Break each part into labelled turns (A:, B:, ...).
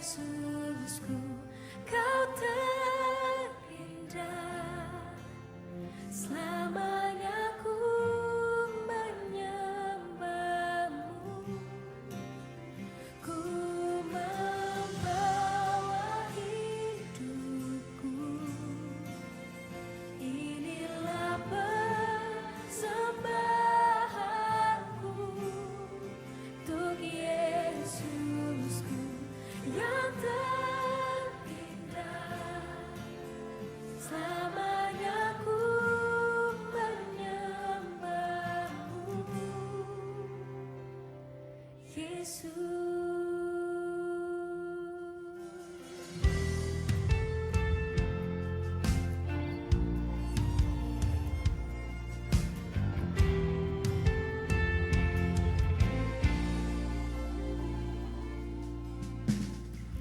A: Yesusku, Kau terindah. Selamanya ku menyembahmu, ku membawa hidupku. Inilah persembahanku untuk Yesusku yang terindah. Selamanya ku menyembahmu, Yesus.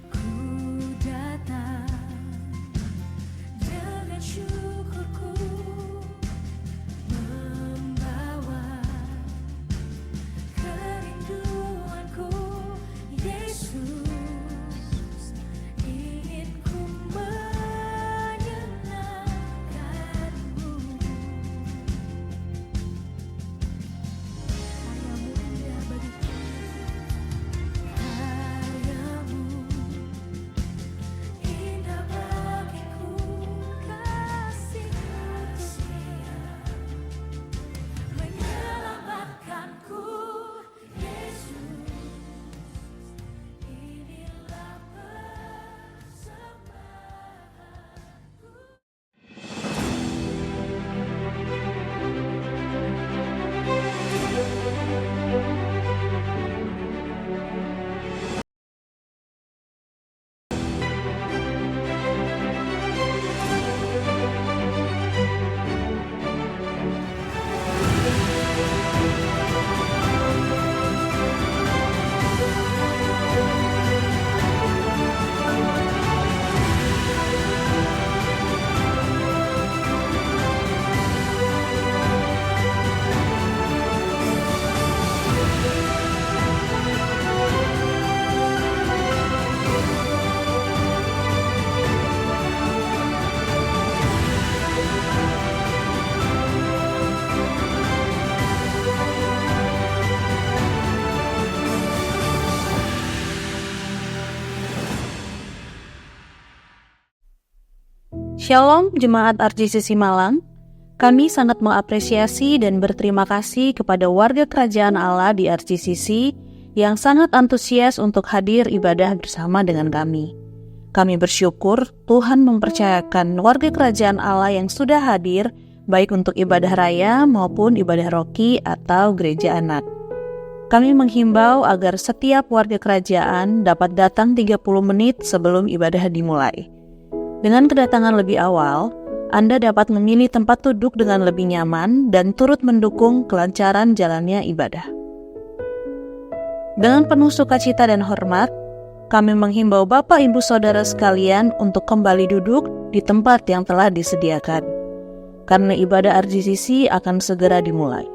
A: Ku datang dengan syukurku, membawa kerinduanku, Yesus. Ingin ku menyenangkanmu. Karyamu indah bagiku, karyamu indah bagiku, kasih-Mu menyelamatkanku, Yesus. Inilah persembahanku.
B: Shalom Jemaat RJCC Malang, kami sangat mengapresiasi dan berterima kasih kepada warga kerajaan Allah di RJCC yang sangat antusias untuk hadir ibadah bersama dengan kami. Kami bersyukur Tuhan mempercayakan warga kerajaan Allah yang sudah hadir baik untuk ibadah raya maupun ibadah roki atau gereja anak. Kami menghimbau agar setiap warga kerajaan dapat datang 30 menit sebelum ibadah dimulai. Dengan kedatangan lebih awal, Anda dapat memilih tempat duduk dengan lebih nyaman dan turut mendukung kelancaran jalannya ibadah. Dengan penuh sukacita dan hormat, kami menghimbau Bapak Ibu Saudara sekalian untuk kembali duduk di tempat yang telah disediakan, karena ibadah RJCC akan segera dimulai.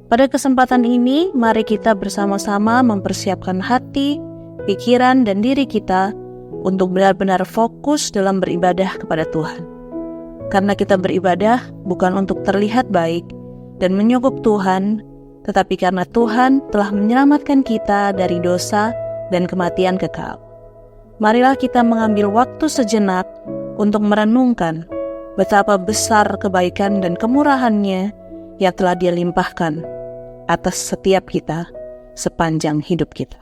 B: Pada kesempatan ini, mari kita bersama-sama mempersiapkan hati, pikiran, dan diri kita untuk benar-benar fokus dalam beribadah kepada Tuhan. Karena kita beribadah bukan untuk terlihat baik dan menyugup Tuhan, tetapi karena Tuhan telah menyelamatkan kita dari dosa dan kematian kekal. Marilah kita mengambil waktu sejenak untuk merenungkan betapa besar kebaikan dan kemurahan-Nya yang telah Dia limpahkan atas setiap kita sepanjang hidup kita.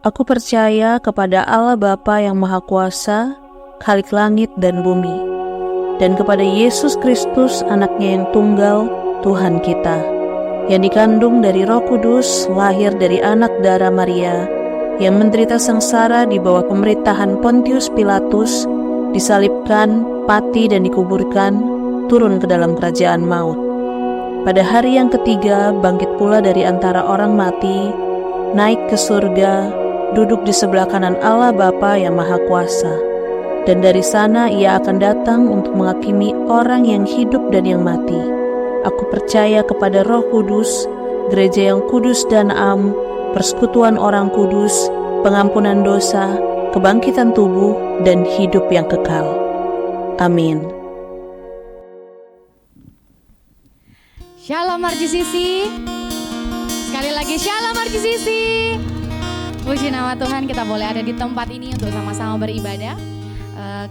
B: Aku percaya kepada Allah Bapa yang Maha Kuasa, Khalik langit dan bumi, dan kepada Yesus Kristus, Anaknya yang tunggal, Tuhan kita, yang dikandung dari Roh Kudus, lahir dari anak darah Maria, yang menderita sengsara di bawah pemerintahan Pontius Pilatus, disalibkan, mati dan dikuburkan, turun ke dalam kerajaan maut. Pada hari yang ketiga, bangkit pula dari antara orang mati, naik ke surga, duduk di sebelah kanan Allah Bapa yang Maha Kuasa. Dan dari sana Ia akan datang untuk menghakimi orang yang hidup dan yang mati. Aku percaya kepada Roh Kudus, gereja yang kudus dan am, persekutuan orang kudus, pengampunan dosa, kebangkitan tubuh, dan hidup yang kekal. Amin.
C: Shalom RGCC. Sekali lagi Shalom RGCC. Puji nama Tuhan, kita boleh ada di tempat ini untuk sama-sama beribadah.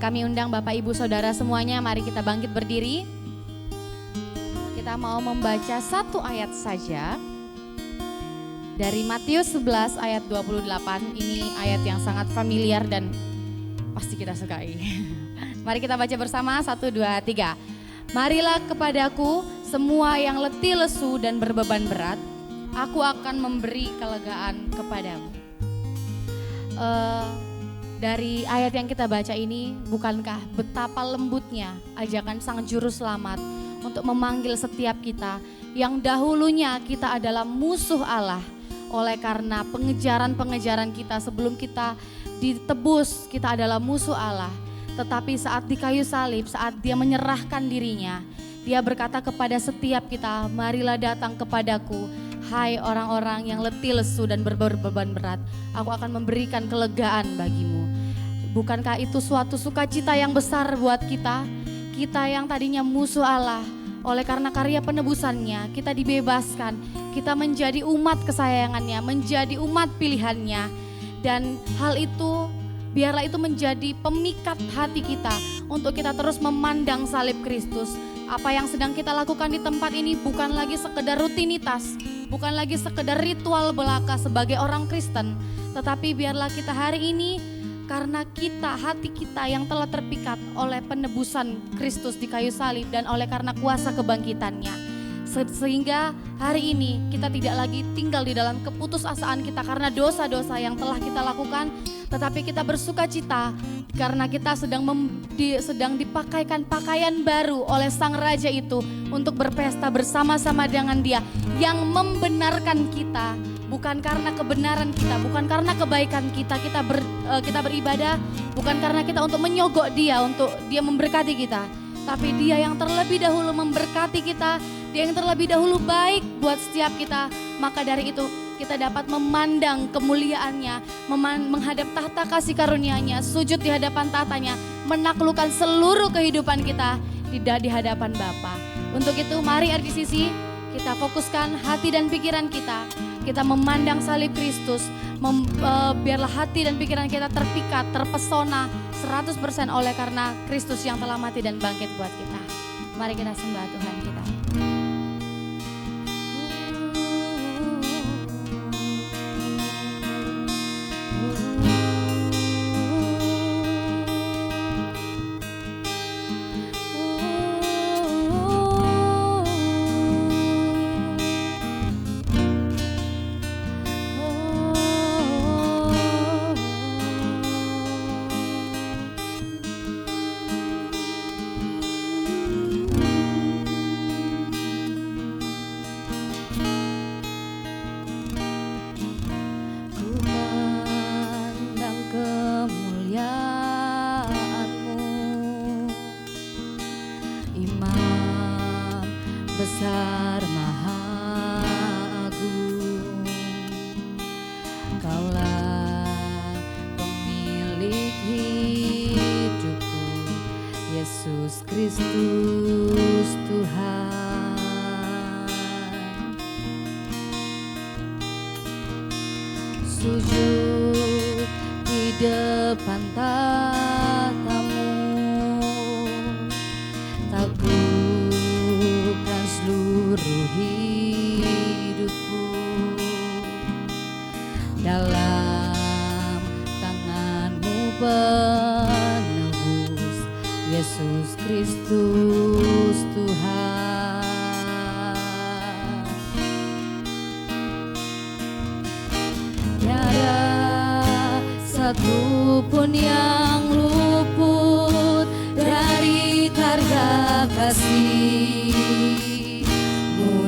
C: Kami undang Bapak Ibu Saudara semuanya, mari kita bangkit berdiri. Kita mau membaca satu ayat saja dari Matius 11 ayat 28. Ini ayat yang sangat familiar dan pasti kita sukai. Mari kita baca bersama, 1, 2, 3. Marilah kepadaku semua yang letih lesu dan berbeban berat, aku akan memberi kelegaan kepadamu. Dari ayat yang kita baca ini, bukankah betapa lembutnya ajakan Sang Juru Selamat untuk memanggil setiap kita yang dahulunya kita adalah musuh Allah. Oleh karena pengejaran-pengejaran kita sebelum kita ditebus, kita adalah musuh Allah. Tetapi saat di kayu salib, saat Dia menyerahkan dirinya, Dia berkata kepada setiap kita, marilah datang kepadaku, hai orang-orang yang letih lesu dan berbeban berat, aku akan memberikan kelegaan bagimu. Bukankah itu suatu sukacita yang besar buat kita? Kita yang tadinya musuh Allah, oleh karena karya penebusannya, kita dibebaskan, kita menjadi umat kesayangannya, menjadi umat pilihannya. Dan hal itu, biarlah itu menjadi pemikat hati kita untuk kita terus memandang salib Kristus. Apa yang sedang kita lakukan di tempat ini bukan lagi sekedar rutinitas, bukan lagi sekedar ritual belaka sebagai orang Kristen, tetapi biarlah kita hari ini, karena kita, hati kita yang telah terpikat oleh penebusan Kristus di kayu salib dan oleh karena kuasa kebangkitannya, sehingga hari ini kita tidak lagi tinggal di dalam keputusasaan kita karena dosa-dosa yang telah kita lakukan, tetapi kita bersuka cita karena kita sedang dipakaikan pakaian baru oleh Sang Raja itu untuk berpesta bersama-sama dengan Dia yang membenarkan kita. Bukan karena kebenaran kita, bukan karena kebaikan kita, kita beribadah, bukan karena kita untuk menyogok Dia, untuk Dia memberkati kita. Tapi Dia yang terlebih dahulu memberkati kita, Dia yang terlebih dahulu baik buat setiap kita. Maka dari itu kita dapat memandang kemuliaannya, menghadap tahta kasih karunia-Nya, sujud di hadapan tahtanya, menaklukkan seluruh kehidupan kita di hadapan Bapa. Untuk itu mari RGCC kita fokuskan hati dan pikiran kita. Kita memandang salib Kristus, biarlah hati dan pikiran kita terpikat, terpesona 100% oleh karena Kristus yang telah mati dan bangkit buat kita. Mari kita sembah Tuhan kita. Besar Maha Agung, Kaulah pemilik hidupku, Yesus Kristus Tuhan. Sujud di depan tahtamu, taklukkan seluruh hidupku dalam penebus, Yesus Kristus Tuhan. Tiada satu pun yang luput dari karya kasih-Mu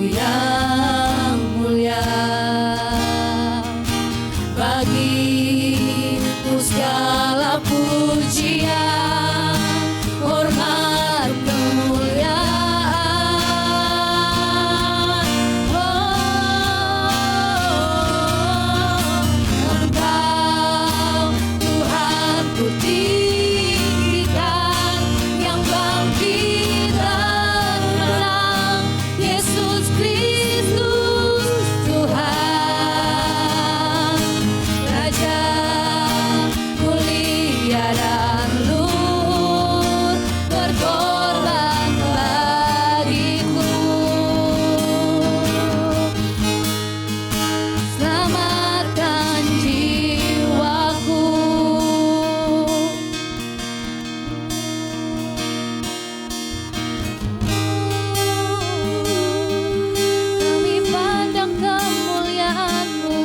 C: yang mulia. Bagi-Mu segala pujian, hormat, kemuliaan. Engkau Tuhan ku tinggikan, yang bangkit dan menang, Yesus Kristus Tuhan. Raja mulia dan luhur, berkorban bagiku. Selamatkan jiwaku. Kami pandang kemuliaan-Mu,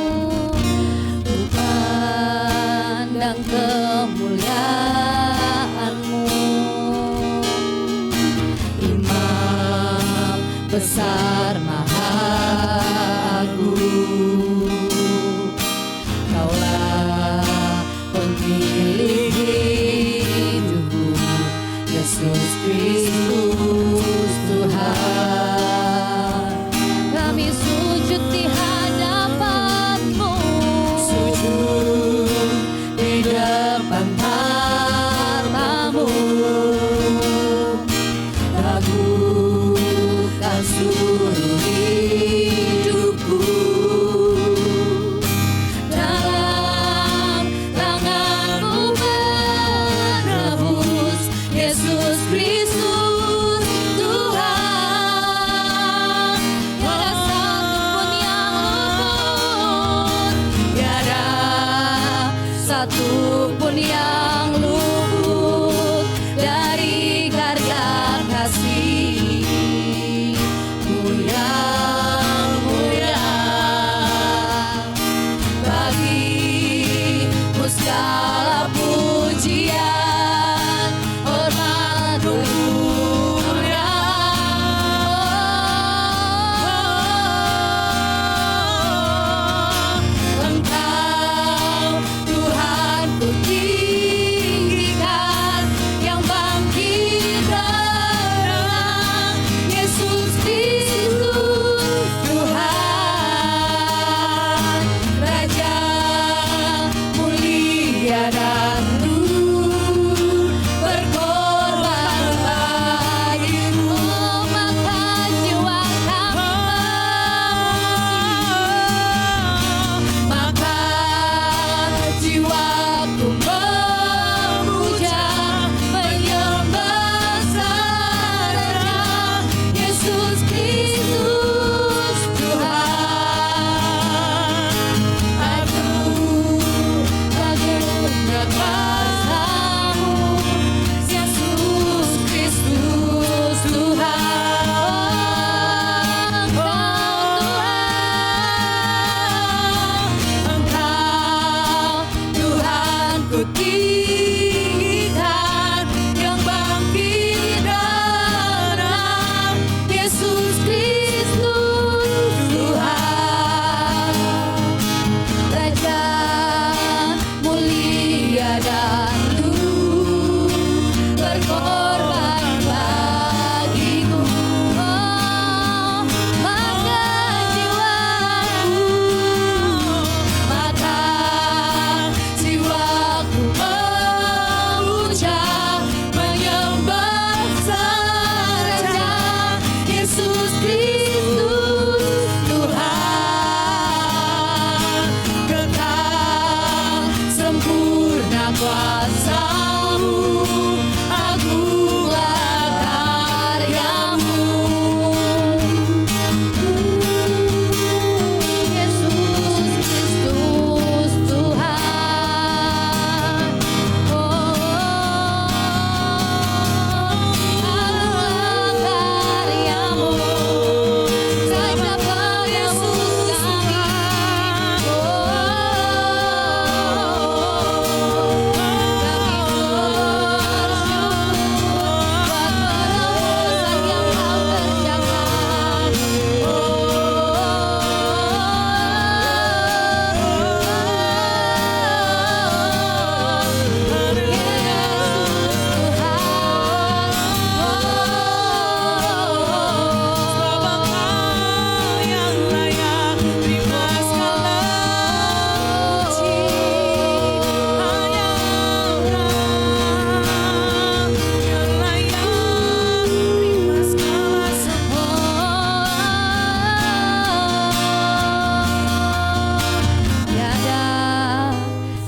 C: ku pandang kemuliaan-Mu. Imam besar maha agung, Kaulah pemilik hidupku, Yesus Kristus Tuhan. Kami sujud di hadapan-Mu, sujud di depan tahta-Mu, lakukan seluruh hidupku dalam tangan-Mu menebus, Yesus Kristus Tuhan. Tiada satu pun yang luput dari karya kasih-Mu yang mulia. Bagi-Mu segala pujian, hormat, kemuliaan. Engkau Tuhan ku tinggikan, yang bangkit dan menang, Yesus Kristus Tuhan. Raja mulia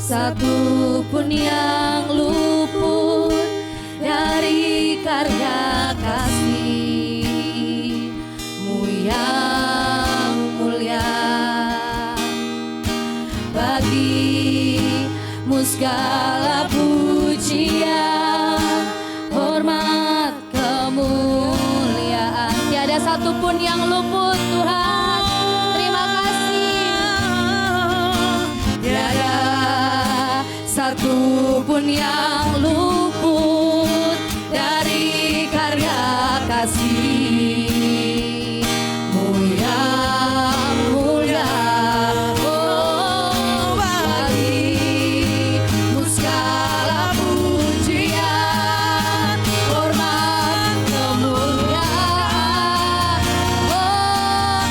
C: satu pun yang luput dari karya kasih-Mu yang mulia. Bagi-Mu segala pujian, hormat, kemuliaan. Tiada satu pun yang luput Tuhan. Terima kasih. Tiada satu pun yang luput dari karya kasih-Mu yang mulia. Oh, bagi-Mu segala pujian, hormat, kemuliaan. Oh,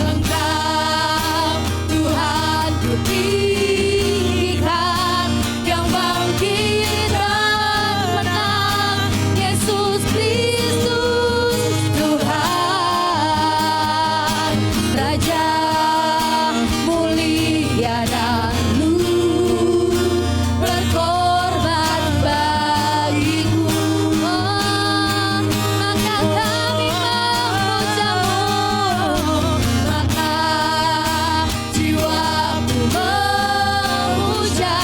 C: Engkau Tuhan kutinggikan, yang bangkit dan menang, Yesus Kristus Tuhan, Raja mulia dan luhur, berkorban bagiku. Oh, maka kami memuja-Mu, maka jiwaku memuja,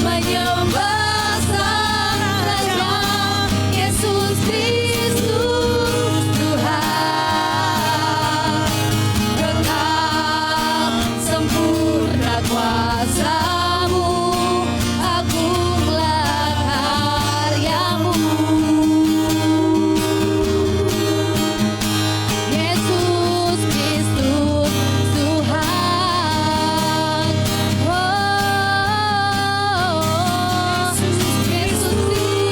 C: menyembah Sang Raja, Yesus Kristus Tuhan. Kekal sempurna kuasa-Mu, agunglah karya-Mu. Yesus Kristus Tuhan. Oh, Yesus Kristus Tuhan.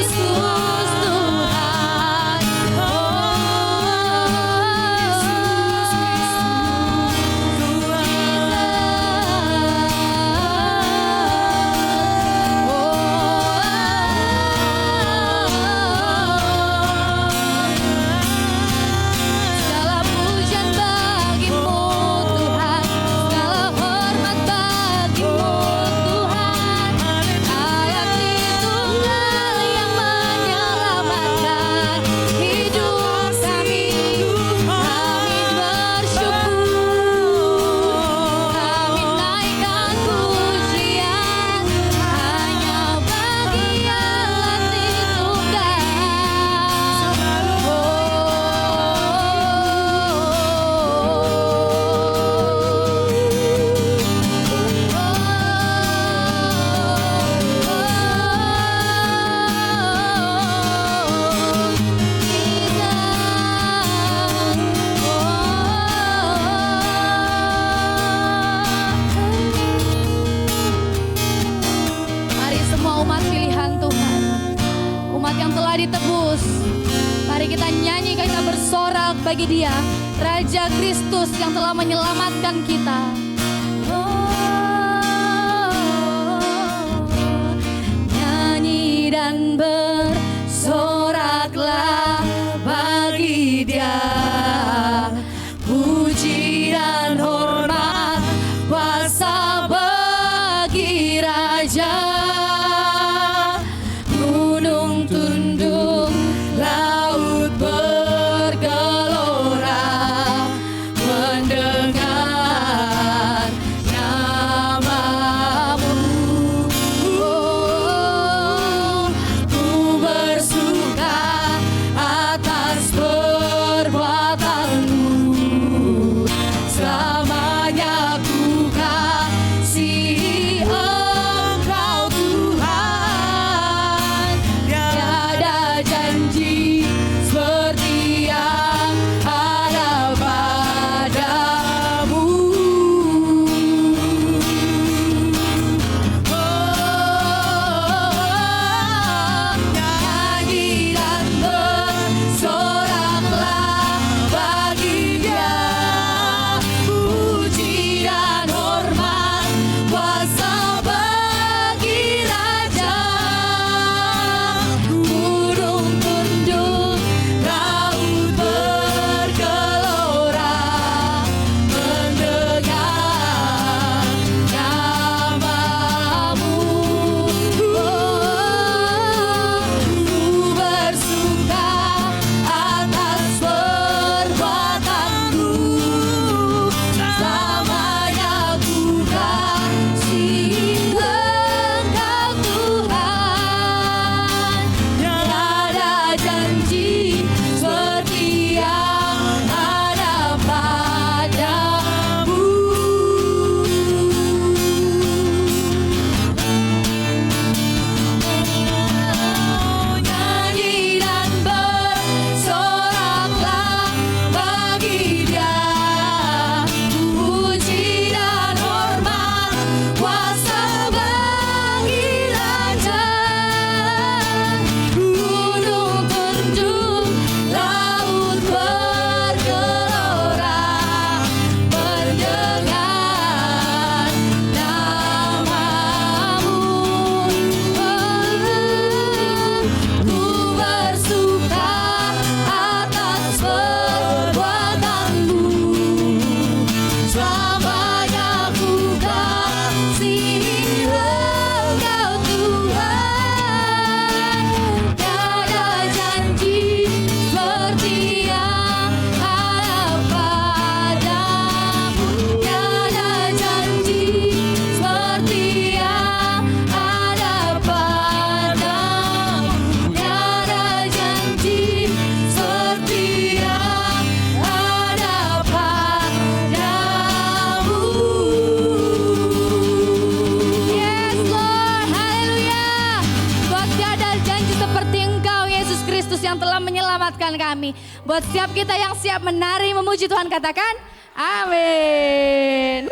C: Segala pujian bagi-Mu Tuhan, segala hormat bagi-Mu Tuhan. Ayat Tunggal yang menyelamatkan hidup kami. Kami bersyukur, kami naikkan pujian hanya bagi ayat Tunggal. Mari semua umat pilihan Tuhan, umat yang telah ditebus, mari kita nyanyi, kita bersorak bagi Dia, Raja Kristus yang telah menyelamatkan kita. Nyanyi dan bersoraklah bagi Dia, puji dan hormat, kuasa bagi Raja. Gunung tunduk, laut bergelora, mendengar nama-Mu. Oh, ku ini. Buat setiap kita yang siap menari memuji Tuhan katakan amin.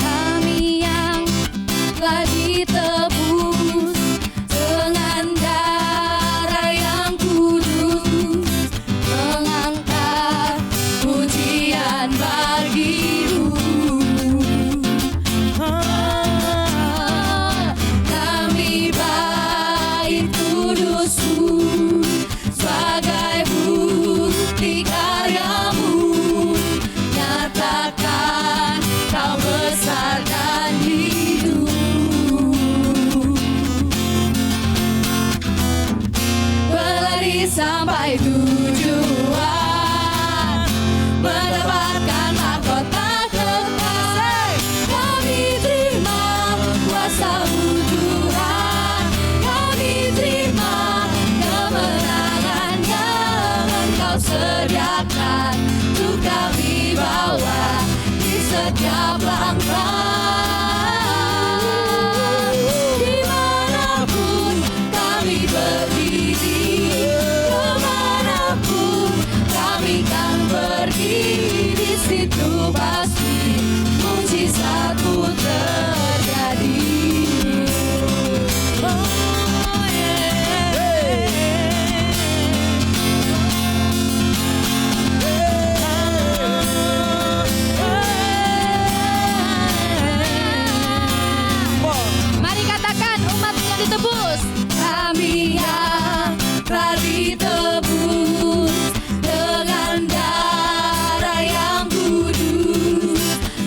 C: Kami yang telah ditebus dengan darah yang kudus, mengangkat pujian bagimu. Kami baik kudusmu sebagai bukti karyamu, nyatakan kau besar dan hidup. Berlari sampai tujuan, mendapatkan mahkota kekal. Kami terima kuasa-Mu Tuhan, kami terima kemenangan yang Engkau sediakan untuk kami bawa di setiap langkah. Dimanapun kami berdiri, kemanapun kami kan pergi, di situ pasti mujizatmu terjadi. Oh, mari katakan umat yang ditebus. Kami yang telah ditebus dengan darah yang kudus,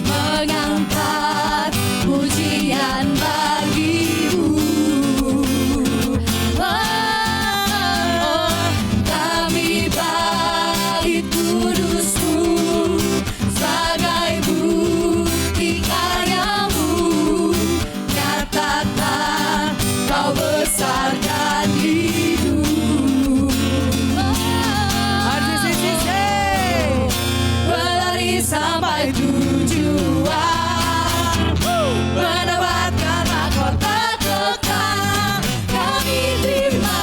C: mengangkat pujian bagimu. Kami bait kudusmu sebagai bukti karyamu, nyatakan kau besar dan hidup. Berlari sampai tujuan, mendapatkan mahkota kekal. Kami terima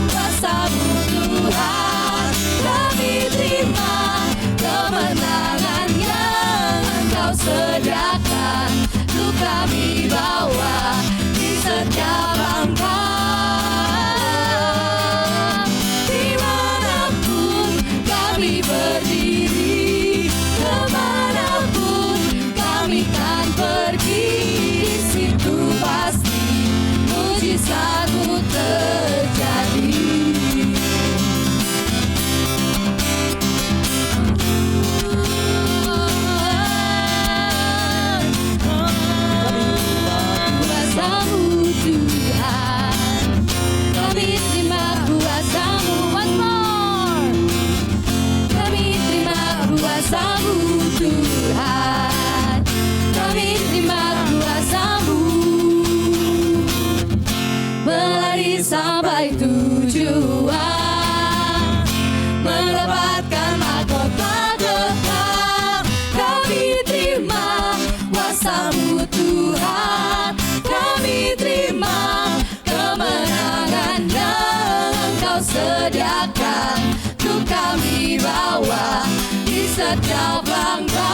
C: kuasa-Mu Tuhan, kami terima kemenangan yang Engkau sediakan untuk kami bawa di setiap langkah. Dimanapun kami berdiri, kemanapun kami kan pergi, di situ pasti mujizatmu terjadi. Kuasa-Mu Tuhan, kami terima kuasa-Mu. Once more. Kami terima kuasa-Mu Tuhan, kami terima kuasa-Mu. Berlari sampai tujuan, mendapatkan mahkota kekal. Kami terima kuasa-Mu Tuhan, kami terima kemenangan yang Engkau sediakan untuk kami bawa di setiap langkah.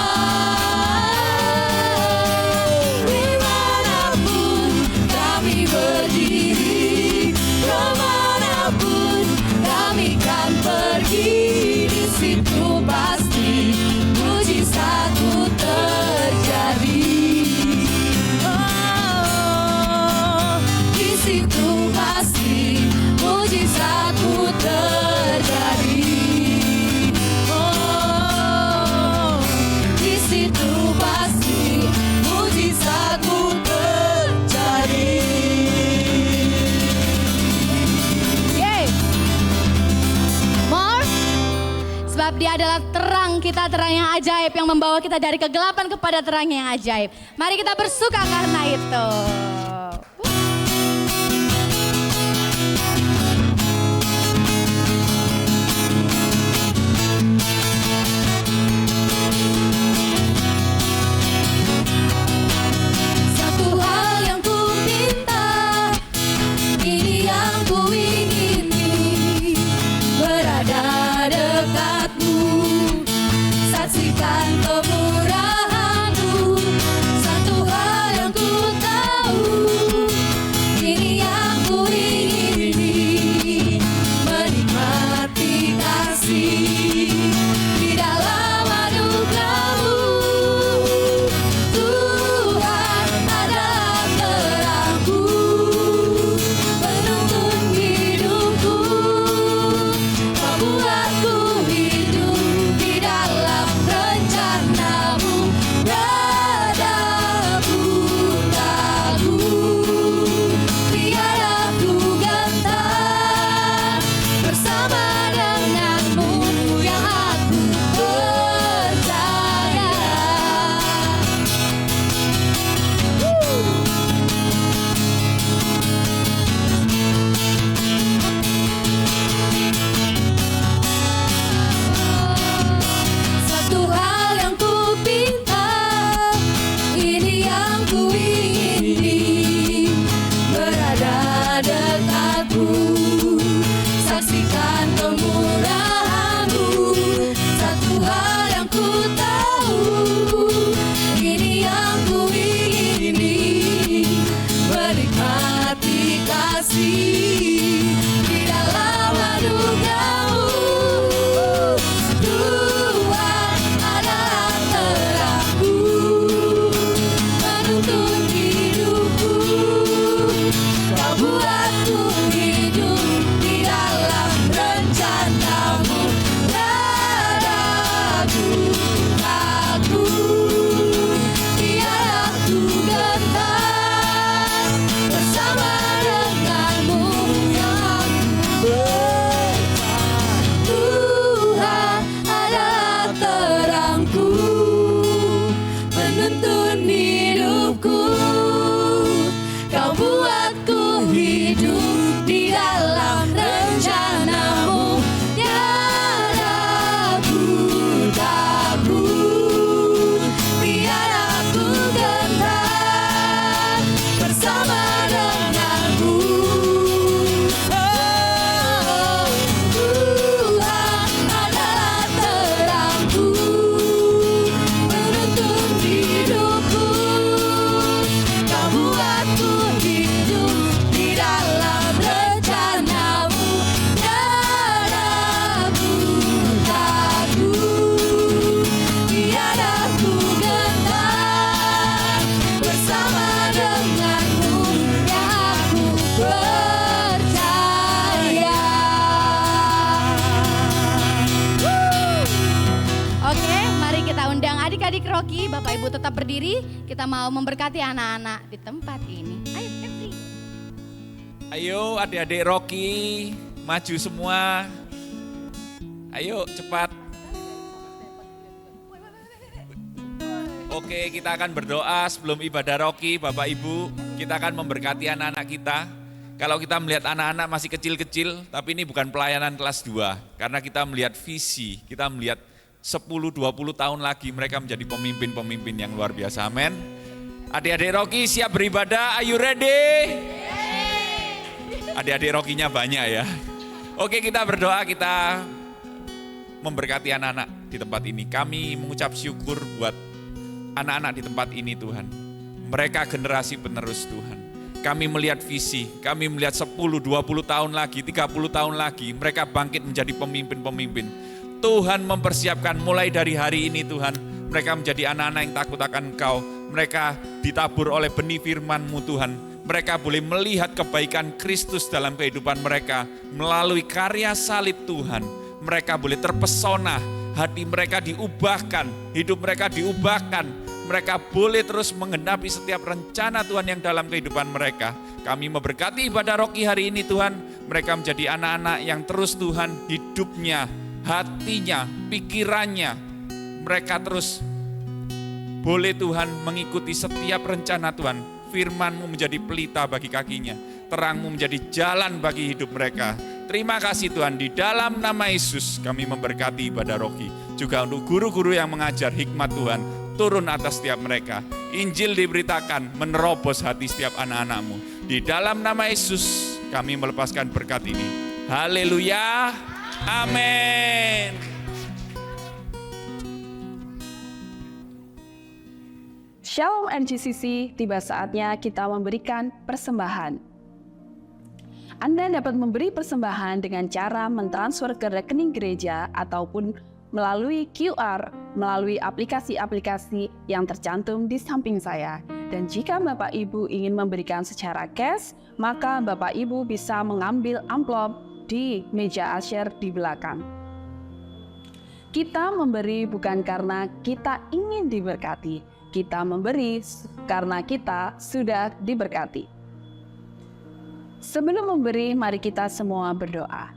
C: Dimanapun kami berdiri, kemanapun kami kan pergi, di situ pasti mujizatmu terjadi. Di situ pasti mujizatmu terjadi. Di situ pasti mujizatmu terjadi. Yeay. More. Sebab Dia adalah terang kita, terang yang ajaib yang membawa kita dari kegelapan kepada terang yang ajaib. Mari kita bersuka karena itu.
A: dekatmu, saksikan kemurahan-Mu. Satu hal yang ku tahu, ini yang ku ingini, menikmati kasih di dalam anugerah-Mu. Tuhan adalah terangku, penuntun hidupku. Kau buatku hidup di dalam rencana-Mu. Dadaku takut, tiada ku gentar, bersama denganmu yang aku percaya. Satu hal yang ku pinta, ini yang ku ingini, berada dekatmu, saksikan kemurahan-Mu. Satu hal yang ku tahu, ini yang ku ingini, menikmati kasih di dalam anugerah-Mu. Tuhan adalah terangku, penuntun hidupku. Kau buatku hidup di dalam rencana-Mu. Dadaku takut, tiada ku gentar, bersama denganmu yang aku percaya. Tuhan adalah terangku, penuntun hidupku. Kau buatku hidup di dalam rencana-Mu. Tiada ku takut, tiada ku gentar, bersama denganmu. Oh, Tuhan adalah terangku, penuntun hidupku. Kau buatku hidup di dalam rencana-Mu. Tiada ku takut, tiada ku gentar, bersama denganmu yang aku percaya.
C: Oke, mari kita undang adik-adik Rocky, Bapak Ibu tetap berdiri. Kita mau memberkati anak-anak di tempat ini. Ayo, Febri.
D: Ayo adik-adik Rocky, maju semua. Ayo cepat. Oke, kita akan berdoa sebelum ibadah Rocky, Bapak Ibu. Kita akan memberkati anak-anak kita. Kalau kita melihat anak-anak masih kecil-kecil, tapi ini bukan pelayanan kelas 2. Karena kita melihat visi, kita melihat 10-20 tahun lagi mereka menjadi pemimpin-pemimpin yang luar biasa. Amin. Adik-adik Rocky siap beribadah, are you ready? Adik-adik Rocky-nya banyak ya. Oke, kita berdoa, kita memberkati anak-anak di tempat ini. Kami mengucap syukur buat anak-anak di tempat ini Tuhan. Mereka generasi penerus Tuhan. Kami melihat visi, kami melihat 10-20 tahun lagi, 30 tahun lagi mereka bangkit menjadi pemimpin-pemimpin. Tuhan mempersiapkan mulai dari hari ini Tuhan. Mereka menjadi anak-anak yang takut akan Engkau. Mereka ditabur oleh benih firman-Mu Tuhan. Mereka boleh melihat kebaikan Kristus dalam kehidupan mereka. Melalui karya salib Tuhan. Mereka boleh terpesona. Hati mereka diubahkan. Hidup mereka diubahkan. Mereka boleh terus menggenapi setiap rencana Tuhan yang dalam kehidupan mereka. Kami memberkati ibadah Rocky hari ini Tuhan. Mereka menjadi anak-anak yang terus Tuhan hidupnya, hatinya, pikirannya. Mereka terus boleh Tuhan mengikuti setiap rencana Tuhan. Firman-Mu menjadi pelita bagi kakinya. Terang-Mu menjadi jalan bagi hidup mereka. Terima kasih Tuhan, di dalam nama Yesus kami memberkati ibadah Rocky. Juga untuk guru-guru yang mengajar hikmat Tuhan, turun atas setiap mereka. Injil diberitakan, menerobos hati setiap anak-anak-Mu. Di dalam nama Yesus kami melepaskan berkat ini. Haleluya, amin.
E: Shalom RGCC, tiba saatnya kita memberikan persembahan. Anda dapat memberi persembahan dengan cara mentransfer ke rekening gereja ataupun melalui QR, melalui aplikasi-aplikasi yang tercantum di samping saya. Dan jika Bapak Ibu ingin memberikan secara cash, maka Bapak Ibu bisa mengambil amplop di meja asyir di belakang. Kita memberi bukan karena kita ingin diberkati, kita memberi karena kita sudah diberkati. Sebelum memberi, mari kita semua berdoa.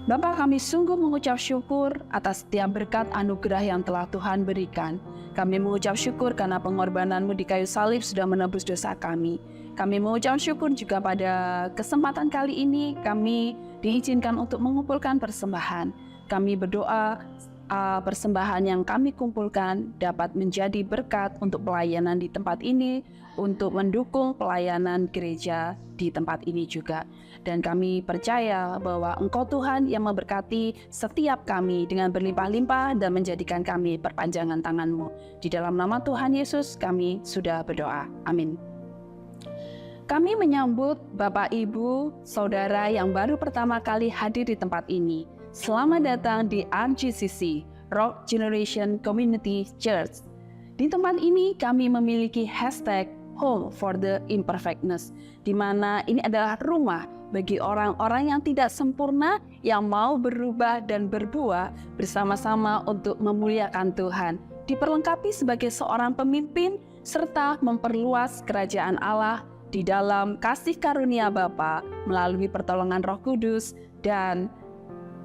E: Bapa, kami sungguh mengucap syukur atas setiap berkat anugerah yang telah Tuhan berikan. Kami mengucap syukur karena pengorbanan-Mu di kayu salib sudah menebus dosa kami. Kami mengucap syukur juga pada kesempatan kali ini kami diizinkan untuk mengumpulkan persembahan. Kami berdoa persembahan yang kami kumpulkan dapat menjadi berkat untuk pelayanan di tempat ini, untuk mendukung pelayanan gereja di tempat ini juga. Dan kami percaya bahwa Engkau Tuhan yang memberkati setiap kami dengan berlimpah-limpah dan menjadikan kami perpanjangan tangan-Mu. Di dalam nama Tuhan Yesus kami sudah berdoa. Amin. Kami menyambut Bapak, Ibu, Saudara yang baru pertama kali hadir di tempat ini. Selamat datang di RGCC, Rock Generation Community Church. Di tempat ini kami memiliki hashtag Home for the Imperfectness, di mana ini adalah rumah bagi orang-orang yang tidak sempurna, yang mau berubah dan berbuah bersama-sama untuk memuliakan Tuhan, diperlengkapi sebagai seorang pemimpin, serta memperluas kerajaan Allah di dalam kasih karunia Bapa melalui pertolongan Roh Kudus dan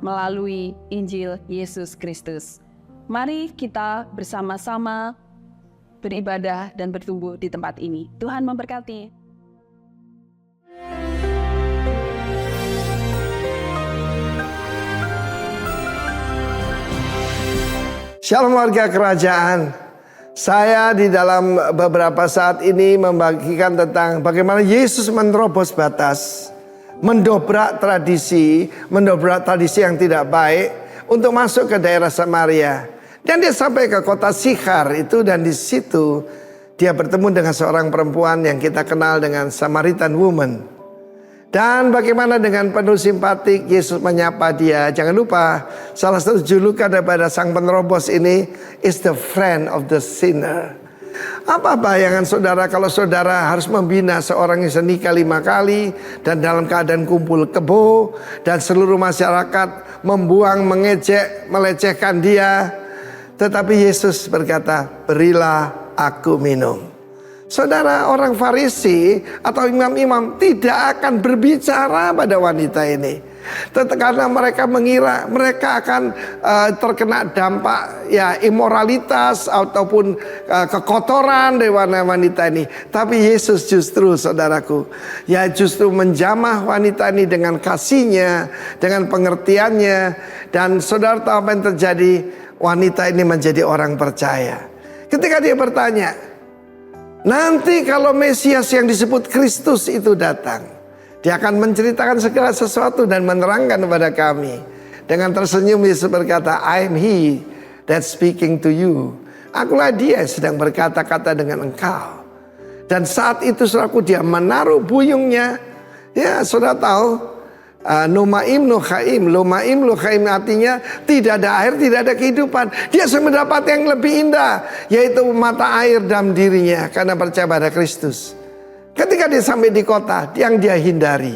E: melalui Injil Yesus Kristus. Mari kita bersama-sama beribadah dan bertumbuh di tempat ini. Tuhan memberkati.
F: Shalom warga kerajaan. Saya di dalam beberapa saat ini membagikan tentang bagaimana Yesus menerobos batas, mendobrak tradisi yang tidak baik untuk masuk ke daerah Samaria. Dan dia sampai ke kota Sikhar itu, dan di situ dia bertemu dengan seorang perempuan yang kita kenal dengan Samaritan Woman. Dan bagaimana dengan penuh simpatik Yesus menyapa dia. Jangan lupa salah satu julukan daripada sang penerobos ini is the friend of the sinner. Apa bayangan saudara kalau saudara harus membina seorang yang senikah 5 kali dan dalam keadaan kumpul kebo, dan seluruh masyarakat membuang, mengejek, melecehkan dia. Tetapi Yesus berkata, berilah aku minum. Saudara, orang Farisi atau imam-imam tidak akan berbicara pada wanita ini, karena mereka mengira mereka akan terkena dampak imoralitas ataupun kekotoran dari wanita ini. Tapi Yesus justru, saudaraku, justru menjamah wanita ini dengan kasihnya, dengan pengertiannya. Dan saudara tahu apa yang terjadi? Wanita ini menjadi orang percaya. Ketika dia bertanya, nanti kalau Mesias yang disebut Kristus itu datang, dia akan menceritakan segala sesuatu dan menerangkan kepada kami. Dengan tersenyum Yesus berkata, I am he that speaking to you. Akulah dia yang sedang berkata-kata dengan engkau. Dan saat itu saudaraku, dia menaruh buyungnya. Ya, saudara tahu, Nomaim Lochaim, Lomaim Lochaim artinya tidak ada air, tidak ada kehidupan. Dia sudah mendapat yang lebih indah, yaitu mata air dalam dirinya karena percaya pada Kristus. Ketika dia sampai di kota yang dia hindari,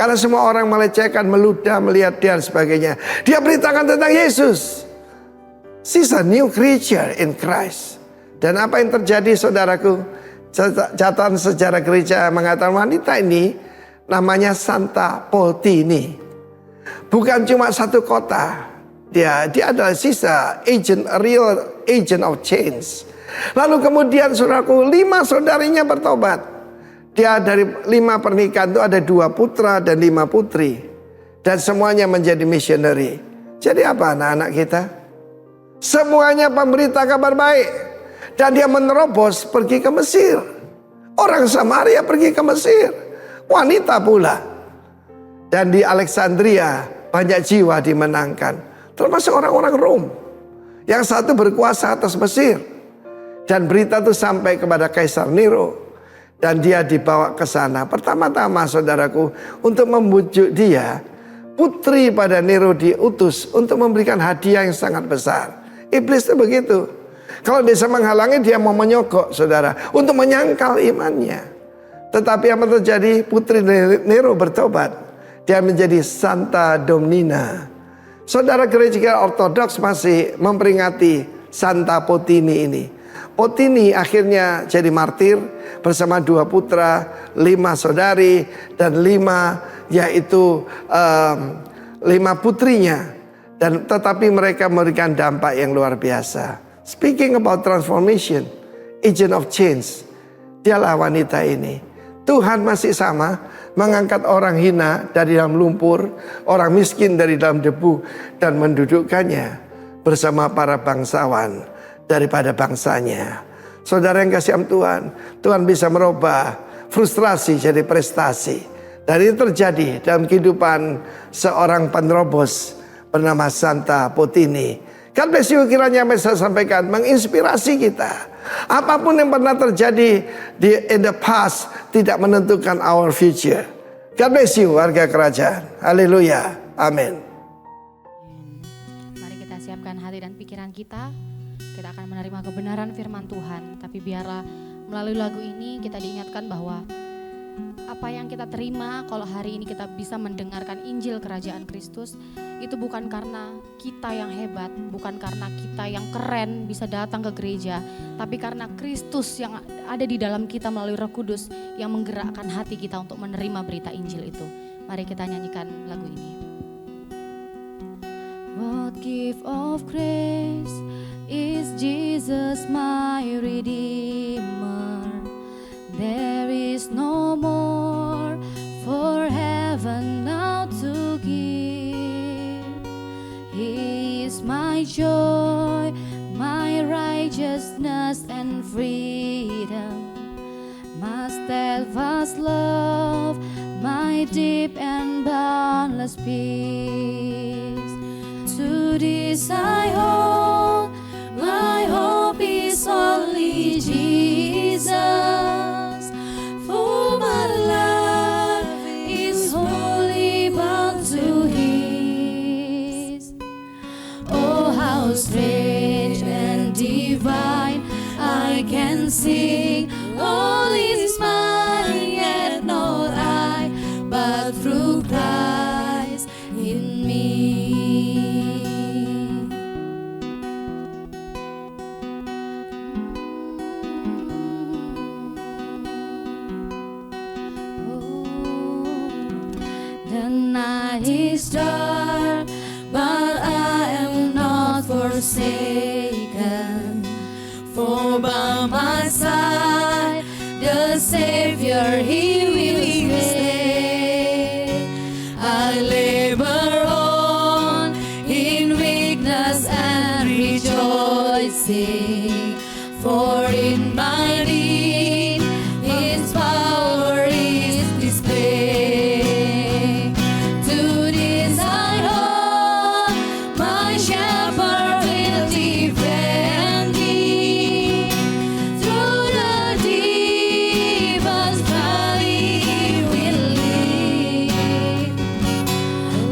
F: karena semua orang melecehkan, meludah, melihat dia dan sebagainya, dia beritakan tentang Yesus. She's a new creature in Christ. Dan apa yang terjadi, saudaraku? Catatan sejarah gereja mengatakan wanita ini namanya Santa Poltini. Bukan cuma satu kota. Dia adalah sisa real agent of change. Lalu kemudian saudaraku, 5 saudarinya bertobat. Dia dari 5 pernikahan itu ada 2 putra dan 5 putri. Dan semuanya menjadi missionary. Jadi apa anak-anak kita? Semuanya pemberita kabar baik. Dan dia menerobos pergi ke Mesir. Orang Samaria pergi ke Mesir. Wanita pula. Dan di Alexandria banyak jiwa dimenangkan, termasuk orang-orang Rom. Yang satu berkuasa atas Mesir. Dan berita itu sampai kepada Kaisar Nero. Dan dia dibawa ke sana. Pertama-tama saudaraku, untuk membujuk dia, putri pada Nero diutus untuk memberikan hadiah yang sangat besar. Iblis itu begitu. Kalau bisa menghalangi, dia mau menyogok saudara, untuk menyangkal imannya. Tetapi apa terjadi? Putri Nero bertobat. Dia menjadi Santa Domnina. Saudara, gereja Ortodoks masih memperingati Santa Potini ini. Potini akhirnya jadi martir bersama 2 putra, 5 saudari, dan 5 yaitu 5 putrinya. Dan tetapi mereka memberikan dampak yang luar biasa. Speaking about transformation, agent of change, dialah wanita ini. Tuhan masih sama mengangkat orang hina dari dalam lumpur, orang miskin dari dalam debu, dan mendudukkannya bersama para bangsawan daripada bangsanya. Saudara yang kasih Tuhan, Tuhan bisa merubah frustrasi jadi prestasi. Dan ini terjadi dalam kehidupan seorang penerobos bernama Santa Potini. God bless you, kiranya yang saya sampaikan menginspirasi kita. Apapun yang pernah terjadi in the past tidak menentukan our future. God bless you, warga kerajaan. Haleluya. Amin.
C: Mari kita siapkan hati dan pikiran kita. Kita akan menerima kebenaran firman Tuhan. Tapi biarlah melalui lagu ini kita diingatkan bahwa apa yang kita terima kalau hari ini kita bisa mendengarkan Injil Kerajaan Kristus, itu bukan karena kita yang hebat, bukan karena kita yang keren bisa datang ke gereja, tapi karena Kristus yang ada di dalam kita melalui Roh Kudus yang menggerakkan hati kita untuk menerima berita Injil itu. Mari kita nyanyikan lagu ini. What gift of grace is Jesus my Redeemer? There is no more for heaven now to give. He is my joy, my righteousness and freedom, my steadfast love, my deep and boundless peace. To this I hold, my hope is only Jesus. For my life is wholly bound to His. Oh, how strange and divine, I can sing all is mine, yet not I, but through Christ in me. The night is dark, but I am not forsaken. For by my side, the Savior, He will stay. I labor on in weakness and rejoicing, for in my need His power is displayed. To this I hope, my shepherd will defend me. Through the deepest valley He will lead.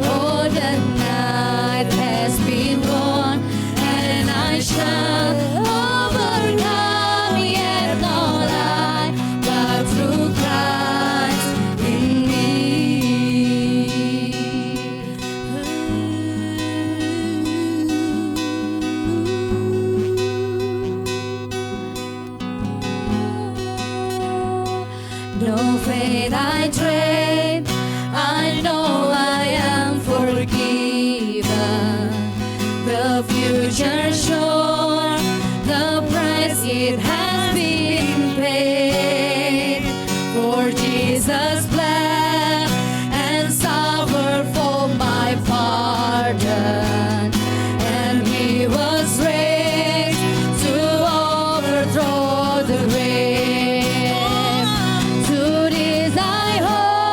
C: Oh, the night has been gone, and I shall overcome, yet not I, but through Christ in me. No faith I tread, I know I am forgiven. The future sure, the price it has been paid. For Jesus bled and suffered for my pardon, and He was raised to overthrow the grave. To this I hope,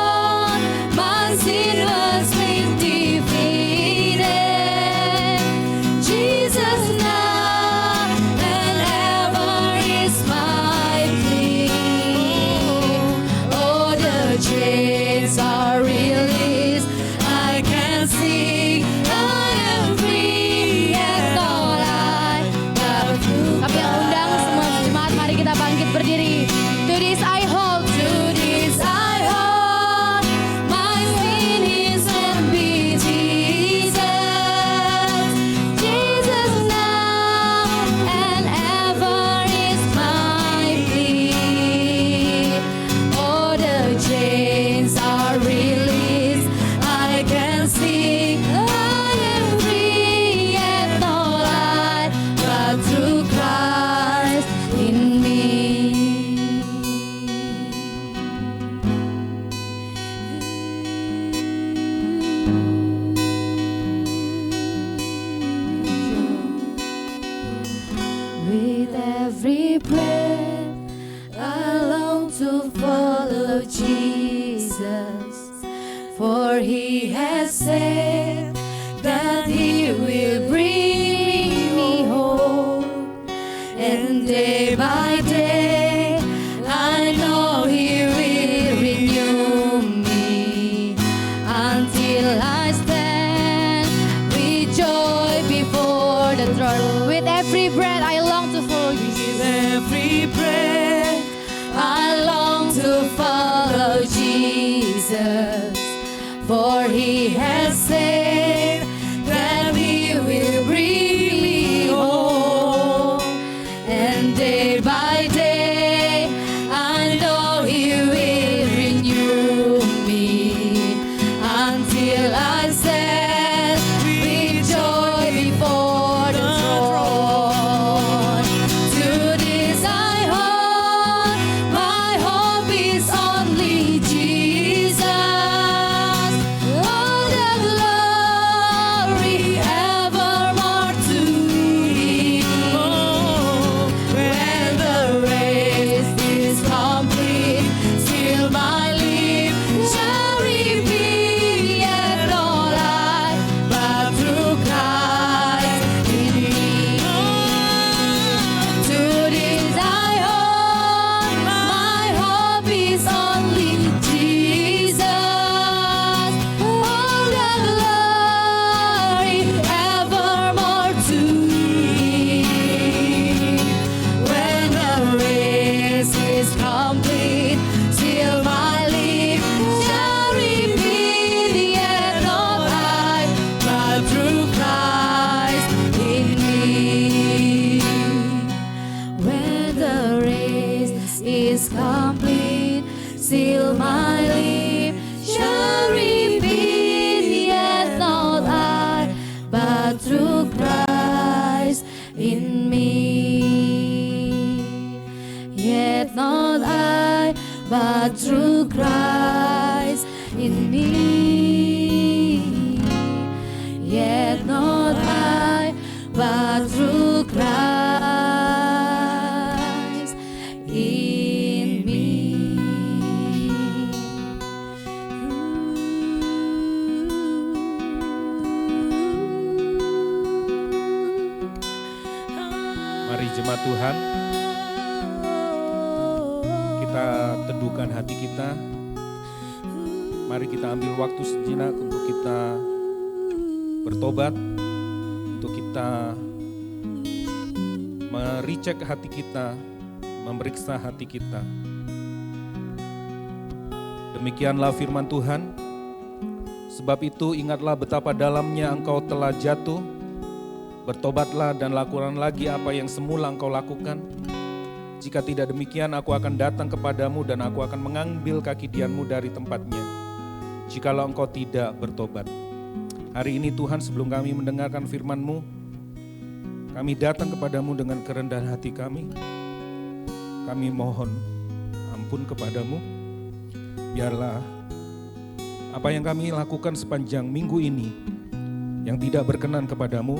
A: breath I long to follow Jesus, for He has said that He will bring me home, and day by day I know He will renew me until I stand with joy before the throne. With every breath I long to follow you. With every breath I long to follow Jesus, for He has said that He will bring me home, and day by day I know He will renew me until I stand with joy before the throne. To this I hold, my hope is only Jesus. All the glory evermore to Him. When the race is complete, still my lips shall repeat, yet not I, but through Christ in me. To this I hold, my hope is only Jesus. All the glory evermore to Him. When the race is complete, still my lips shall repeat, yet not I, but through Christ in me. When the race is complete, still my lips shall repeat, yet not I, but through Christ in me. Yet not I, but through Christ in me. Yet not I, but through Christ in me.
G: Mari jemaat Tuhan, kita teduhkan hati kita. Mari kita ambil waktu sejenak untuk kita bertobat, untuk kita merecek hati kita, memeriksa hati kita. Demikianlah firman Tuhan. Sebab itu ingatlah betapa dalamnya engkau telah jatuh. Bertobatlah dan lakukan lagi apa yang semula engkau lakukan. Jika tidak demikian, aku akan datang kepadamu dan aku akan mengambil kaki dianmu dari tempatnya, jikalau engkau tidak bertobat. Hari ini Tuhan, sebelum kami mendengarkan firman-Mu, kami datang kepadamu dengan kerendahan hati kami. Kami mohon ampun kepadamu. Biarlah apa yang kami lakukan sepanjang minggu ini yang tidak berkenan kepadamu.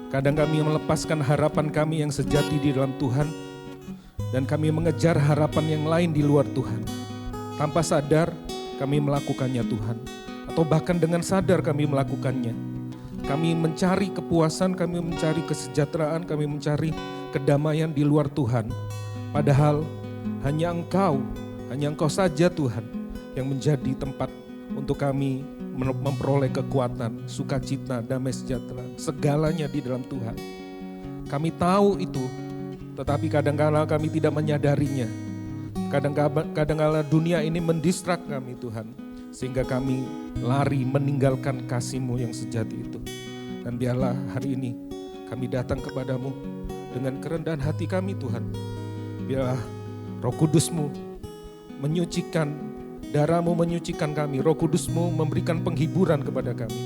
G: Kadang kami melepaskan harapan kami yang sejati di dalam Tuhan, dan kami mengejar harapan yang lain di luar Tuhan. Tanpa sadar kami melakukannya Tuhan, atau bahkan dengan sadar kami melakukannya. Kami mencari kepuasan, kami mencari kesejahteraan, kami mencari kedamaian di luar Tuhan. Padahal hanya Engkau saja Tuhan yang menjadi tempat untuk kami memperoleh kekuatan, sukacita, damai sejahtera, segalanya di dalam Tuhan. Kami tahu itu, tetapi kadang-kala kami tidak menyadarinya. Kadang-kala dunia ini mendistrak kami Tuhan, sehingga kami lari meninggalkan kasih-Mu yang sejati itu. Dan biarlah hari ini kami datang kepadamu dengan kerendahan hati kami Tuhan. Biarlah Roh Kudus-Mu menyucikan, darah-Mu menyucikan kami, Roh Kudus-Mu memberikan penghiburan kepada kami.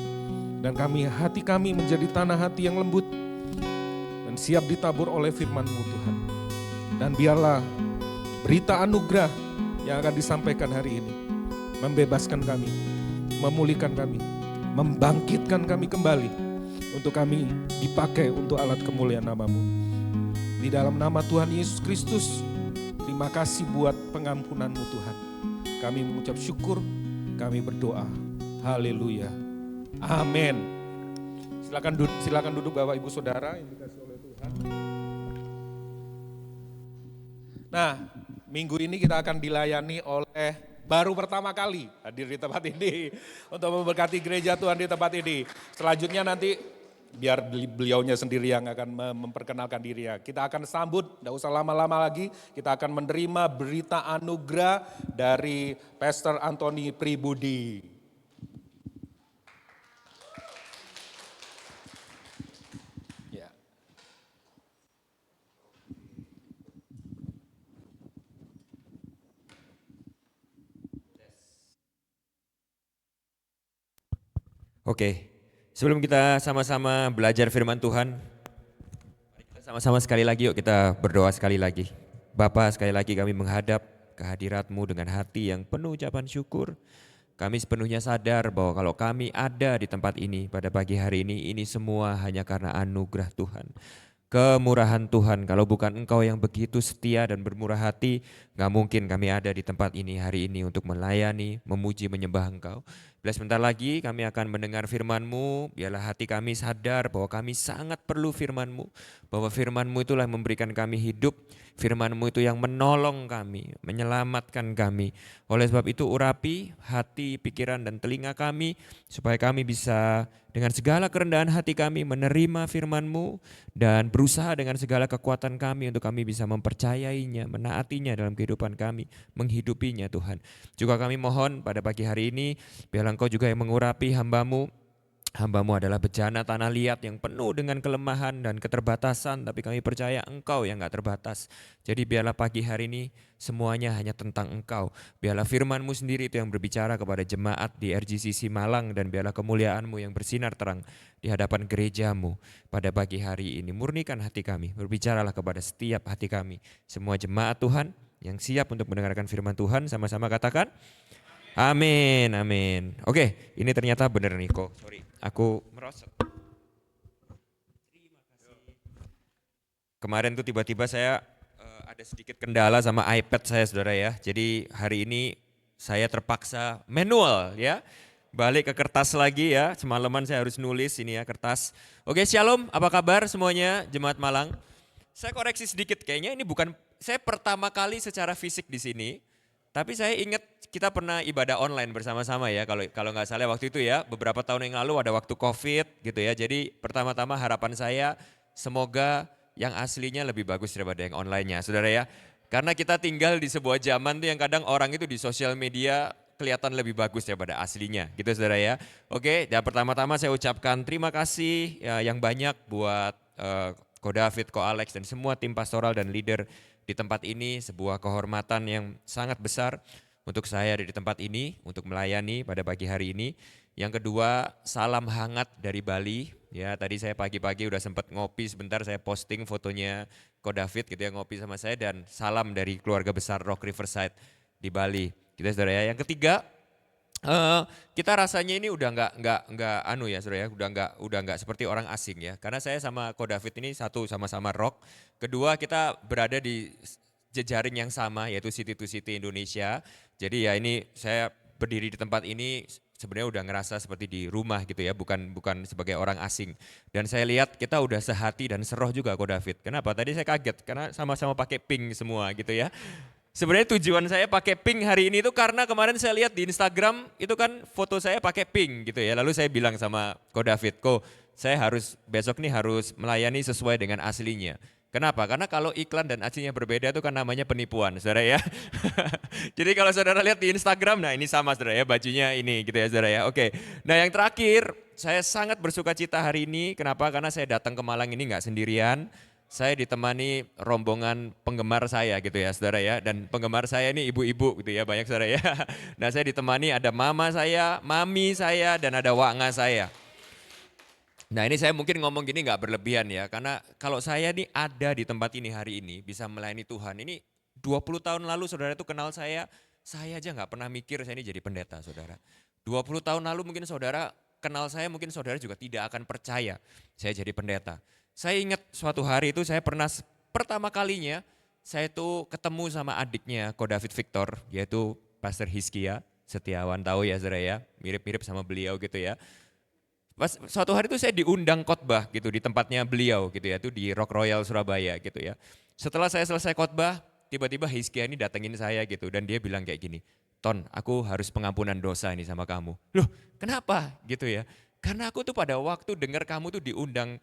G: Dan hati kami menjadi tanah hati yang lembut dan siap ditabur oleh firman-Mu Tuhan. Dan biarlah berita anugerah yang akan disampaikan hari ini membebaskan kami, memulihkan kami, membangkitkan kami kembali untuk kami dipakai untuk alat kemuliaan nama-Mu. Di dalam nama Tuhan Yesus Kristus, terima kasih buat pengampunan-Mu Tuhan. Kami mengucap syukur, kami berdoa. Haleluya. Amin. Silakan duduk Bapak Ibu Saudara yang dikasihi oleh Tuhan. Nah, minggu ini kita akan dilayani oleh baru pertama kali hadir di tempat ini untuk memberkati gereja Tuhan di tempat ini. Selanjutnya nanti biar beliaunya sendiri yang akan memperkenalkan diri ya. Kita akan sambut, tidak usah lama-lama lagi, kita akan menerima berita anugerah dari Pastor Anthony Pribudi. Ya.
H: Oke, sebelum kita sama-sama belajar firman Tuhan, mari kita sama-sama sekali lagi yuk kita berdoa sekali lagi. Bapa, sekali lagi kami menghadap kehadirat-Mu dengan hati yang penuh ucapan syukur. Kami sepenuhnya sadar bahwa kalau kami ada di tempat ini pada pagi hari ini semua hanya karena anugerah Tuhan. Kemurahan Tuhan, kalau bukan Engkau yang begitu setia dan bermurah hati, gak mungkin kami ada di tempat ini hari ini untuk melayani, memuji, menyembah Engkau. Bila sebentar lagi kami akan mendengar firman-Mu, biarlah hati kami sadar bahwa kami sangat perlu firman-Mu, bahwa firman-Mu itulah yang memberikan kami hidup, firman-Mu itu yang menolong kami, menyelamatkan kami. Oleh sebab itu urapi hati, pikiran dan telinga kami, supaya kami bisa dengan segala kerendahan hati kami menerima firman-Mu dan berusaha dengan segala kekuatan kami untuk kami bisa mempercayainya, menaatinya dalam kehidupan kami, menghidupinya Tuhan. Juga kami mohon pada pagi hari ini, biarlah Engkau juga yang mengurapi hamba-Mu. Hamba-Mu adalah bejana tanah liat yang penuh dengan kelemahan dan keterbatasan, tapi kami percaya Engkau yang gak terbatas. Jadi biarlah pagi hari ini semuanya hanya tentang Engkau. Biarlah firman-Mu sendiri itu yang berbicara kepada jemaat di RGCC Malang, dan biarlah kemuliaan-Mu yang bersinar terang di hadapan gereja-Mu pada pagi hari ini. Murnikan hati kami, berbicaralah kepada setiap hati kami. Semua jemaat Tuhan yang siap untuk mendengarkan firman Tuhan, sama-sama katakan amin, amin. Oke, ini ternyata benar nih kok. Sorry, aku merosot. Terima kasih. Kemarin tuh tiba-tiba saya ada sedikit kendala sama iPad saya, saudara ya. Jadi hari ini saya terpaksa manual ya. Balik ke kertas lagi ya. Semalaman saya harus nulis ini ya, kertas. Oke, shalom. Apa kabar semuanya, Jemaat Malang? Saya koreksi sedikit, kayaknya ini bukan saya pertama kali secara fisik di sini. Tapi saya ingat kita pernah ibadah online bersama-sama ya, kalau nggak salah waktu itu ya, beberapa tahun yang lalu ada waktu COVID gitu ya. Jadi pertama-tama harapan saya semoga yang aslinya lebih bagus daripada yang online-nya, saudara ya. Karena kita tinggal di sebuah zaman tuh yang kadang orang itu di sosial media kelihatan lebih bagus daripada aslinya gitu saudara ya. Oke, dan pertama-tama saya ucapkan terima kasih ya, yang banyak buat Ko David, Ko Alex dan semua tim pastoral dan leader di tempat ini. Sebuah kehormatan yang sangat besar untuk saya ada di tempat ini, untuk melayani pada pagi hari ini. Yang kedua, salam hangat dari Bali. Ya, tadi saya pagi-pagi udah sempat ngopi sebentar, saya posting fotonya Ko David gitu ya, ngopi sama saya, dan salam dari keluarga besar Rock Riverside di Bali. Gitu ya saudara ya. Yang ketiga, kita rasanya ini udah nggak anu ya saudara ya, udah nggak seperti orang asing ya. Karena saya sama Ko David ini satu sama-sama rock. Kedua, kita berada di jejaring yang sama yaitu City to City Indonesia. Jadi ya ini saya berdiri di tempat ini sebenarnya udah ngerasa seperti di rumah gitu ya, bukan sebagai orang asing. Dan saya lihat kita udah sehati dan seroh juga Ko David. Kenapa? Tadi saya kaget karena sama-sama pakai pink semua gitu ya. Sebenarnya tujuan saya pakai pink hari ini itu karena kemarin saya lihat di Instagram itu kan foto saya pakai pink gitu ya. Lalu saya bilang sama Ko David, Ko saya besok nih harus melayani sesuai dengan aslinya. Kenapa? Karena kalau iklan dan aslinya berbeda itu kan namanya penipuan saudara ya. Jadi kalau saudara lihat di Instagram, nah ini sama saudara ya, bajunya ini gitu ya saudara ya. Oke, nah yang terakhir saya sangat bersuka cita hari ini. Kenapa? Karena saya datang ke Malang ini nggak sendirian. Saya ditemani rombongan penggemar saya gitu ya saudara ya. Dan penggemar saya ini ibu-ibu gitu ya, banyak saudara ya. Nah saya ditemani ada mama saya, mami saya, dan ada wanga saya. Nah ini saya mungkin ngomong gini gak berlebihan ya. Karena kalau saya nih ada di tempat ini hari ini bisa melayani Tuhan. Ini 20 tahun lalu saudara itu kenal saya aja gak pernah mikir saya ini jadi pendeta saudara. 20 tahun lalu mungkin saudara kenal saya, mungkin saudara juga tidak akan percaya saya jadi pendeta. Saya ingat suatu hari itu saya pernah pertama kalinya saya tuh ketemu sama adiknya Ko David Victor, yaitu Pastor Hizkia Setiawan, tahu ya saudara ya, mirip-mirip sama beliau gitu ya. Pas suatu hari itu saya diundang khotbah gitu di tempatnya beliau gitu ya, itu di Rock Royal Surabaya gitu ya. Setelah saya selesai khotbah, tiba-tiba Hizkia ini datengin saya gitu dan dia bilang kayak gini, Ton, aku harus pengampunan dosa ini sama kamu. Loh, kenapa gitu ya? Karena aku tuh pada waktu dengar kamu tuh diundang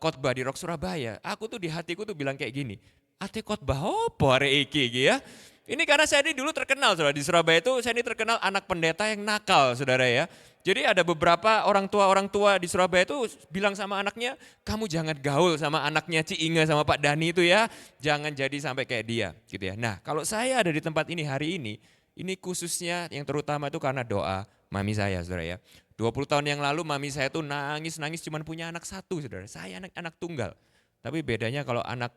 H: khotbah di Rock Surabaya, aku tuh di hatiku tuh bilang kayak gini, ate khotbah opo arek iki iki ya? Ini karena saya ini dulu terkenal saudara, di Surabaya itu saya ini terkenal anak pendeta yang nakal saudara ya. Jadi ada beberapa orang tua di Surabaya itu bilang sama anaknya, kamu jangan gaul sama anaknya Ci Inge sama Pak Dani itu ya, jangan jadi sampai kayak dia gitu ya. Nah kalau saya ada di tempat ini hari ini khususnya yang terutama itu karena doa mami saya saudara ya. 20 tahun yang lalu mami saya tuh nangis cuman punya anak satu saudara, saya anak tunggal. Tapi bedanya kalau anak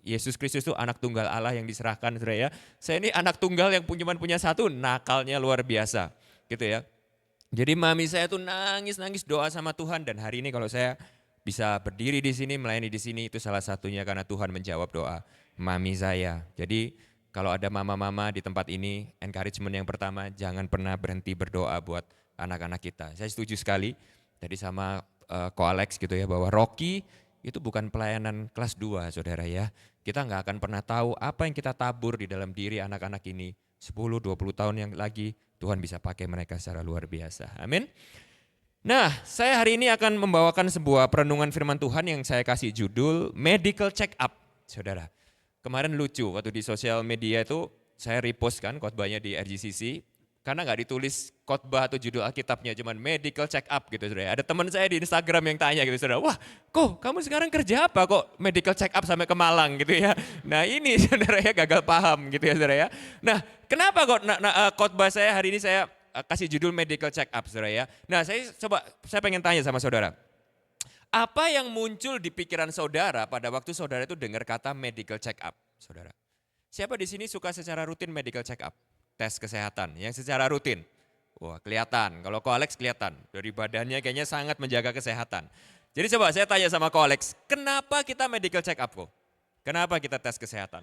H: Yesus Kristus itu anak tunggal Allah yang diserahkan saudara ya. Saya ini anak tunggal yang cuma punya satu, nakalnya luar biasa gitu ya. Jadi mami saya tuh nangis doa sama Tuhan dan hari ini kalau saya bisa berdiri di sini, melayani di sini itu salah satunya karena Tuhan menjawab doa mami saya. Jadi kalau ada mama-mama di tempat ini, encouragement yang pertama jangan pernah berhenti berdoa buat anak-anak kita. Saya setuju sekali tadi sama Ko Alex gitu ya bahwa Rocky itu bukan pelayanan kelas 2 saudara ya. Kita nggak akan pernah tahu apa yang kita tabur di dalam diri anak-anak ini 10-20 tahun yang lagi Tuhan bisa pakai mereka secara luar biasa. Amin. Nah, saya hari ini akan membawakan sebuah perenungan firman Tuhan yang saya kasih judul Medical Check Up, saudara. Kemarin lucu waktu di sosial media itu saya repost kan khotbahnya di RGCC, karena nggak ditulis khotbah atau judul Alkitabnya, cuman medical check up gitu saudara. Ada teman saya di Instagram yang tanya gitu saudara, wah kok kamu sekarang kerja apa kok medical check up sampai ke Malang gitu ya. Nah ini saudara ya gagal paham gitu ya saudara ya. Nah kenapa kok khotbah saya hari ini saya kasih judul medical check up saudara ya. Nah saya pengen tanya sama saudara. Apa yang muncul di pikiran saudara pada waktu saudara itu dengar kata medical check up saudara? Siapa di sini suka secara rutin medical check up? Tes kesehatan yang secara rutin. Wah kelihatan, kalau Ko Alex kelihatan. Dari badannya kayaknya sangat menjaga kesehatan. Jadi coba saya tanya sama Ko Alex, kenapa kita medical check up kok? Kenapa kita tes kesehatan?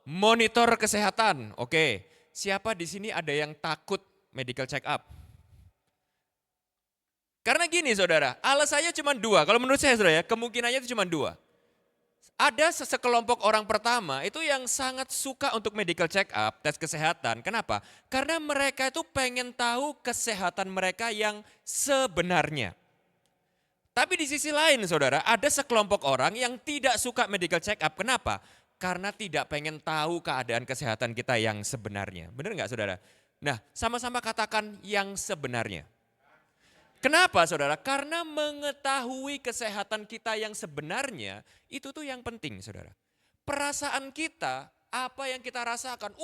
H: Monitor kesehatan, oke. Siapa di sini ada yang takut medical check up? Karena gini saudara, alasannya cuma dua. Kalau menurut saya saudara ya, kemungkinannya itu cuma dua. Ada sekelompok orang pertama itu yang sangat suka untuk medical check up, tes kesehatan. Kenapa? Karena mereka itu pengen tahu kesehatan mereka yang sebenarnya. Tapi di sisi lain saudara, ada sekelompok orang yang tidak suka medical check up. Kenapa? Karena tidak pengen tahu keadaan kesehatan kita yang sebenarnya. Benar nggak saudara? Nah sama-sama katakan yang sebenarnya. Kenapa saudara? Karena mengetahui kesehatan kita yang sebenarnya itu tuh yang penting saudara. Perasaan kita, apa yang kita rasakan.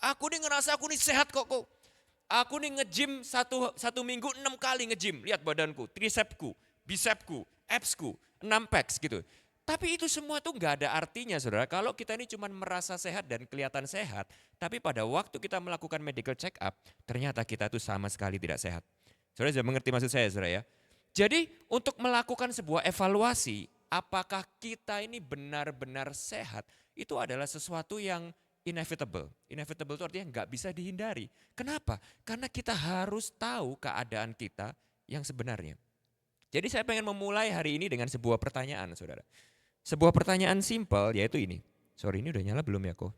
H: Aku nih ngerasa aku nih sehat kok. Aku nih nge-gym satu minggu 6 kali nge-gym. Lihat badanku, tricepku, bicepku, absku, 6 packs gitu. Tapi itu semua tuh gak ada artinya saudara. Kalau kita ini cuma merasa sehat dan kelihatan sehat. Tapi pada waktu kita melakukan medical check up, ternyata kita tuh sama sekali tidak sehat. Saudara sudah mengerti maksud saya saudara ya. Jadi untuk melakukan sebuah evaluasi apakah kita ini benar-benar sehat itu adalah sesuatu yang inevitable. Inevitable itu artinya nggak bisa dihindari. Kenapa? Karena kita harus tahu keadaan kita yang sebenarnya. Jadi saya pengen memulai hari ini dengan sebuah pertanyaan saudara. Sebuah pertanyaan simpel yaitu ini. Sorry ini udah nyala belum ya kok?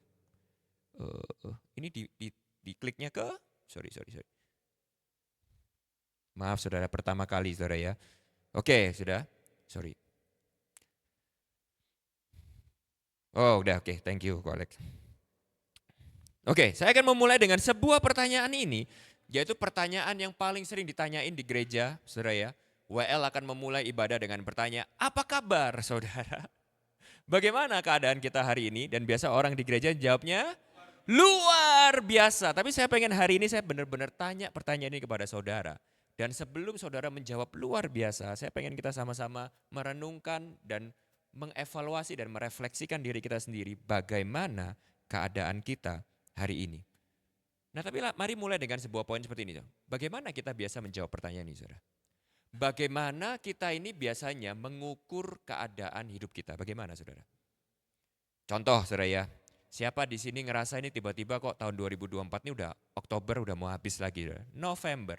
H: Ini di kliknya ke? Sorry. Maaf saudara, pertama kali saudara ya. Oke, sudah. Sorry. Oh udah oke, thank you Ko Alex. Oke, saya akan memulai dengan sebuah pertanyaan ini. Yaitu pertanyaan yang paling sering ditanyain di gereja saudara ya. WL akan memulai ibadah dengan bertanya, apa kabar saudara? Bagaimana keadaan kita hari ini? Dan biasa orang di gereja jawabnya, luar biasa. Tapi saya pengen hari ini saya benar-benar tanya pertanyaan ini kepada saudara. Dan sebelum saudara menjawab luar biasa, saya pengen kita sama-sama merenungkan dan mengevaluasi dan merefleksikan diri kita sendiri bagaimana keadaan kita hari ini. Nah tapi mari mulai dengan sebuah poin seperti ini. Bagaimana kita biasa menjawab pertanyaan ini saudara? bagaimana kita ini biasanya mengukur keadaan hidup kita. Bagaimana saudara? Contoh saudara ya, siapa di sini ngerasa ini tiba-tiba kok tahun 2024 ini udah Oktober udah mau habis lagi, saudara. November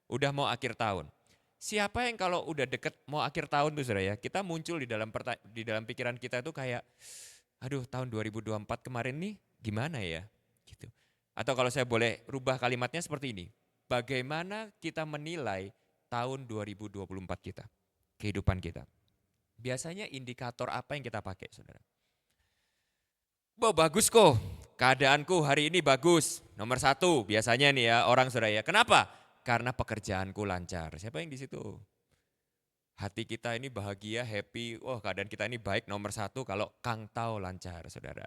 H: udah mau akhir tahun. Siapa yang kalau udah deket mau akhir tahun tuh saudara ya, kita muncul di dalam pikiran kita tuh kayak, aduh tahun 2024 kemarin nih gimana ya? Gitu. Atau kalau saya boleh rubah kalimatnya seperti ini, bagaimana kita menilai tahun 2024 kita, kehidupan kita? Biasanya indikator apa yang kita pakai saudara? Bagus kok, keadaanku hari ini bagus. Nomor 1 biasanya nih ya orang saudara ya. Kenapa? Karena pekerjaanku lancar. Siapa yang di situ? Hati kita ini bahagia, happy. Wah keadaan kita ini baik nomor 1 kalau kantau lancar saudara.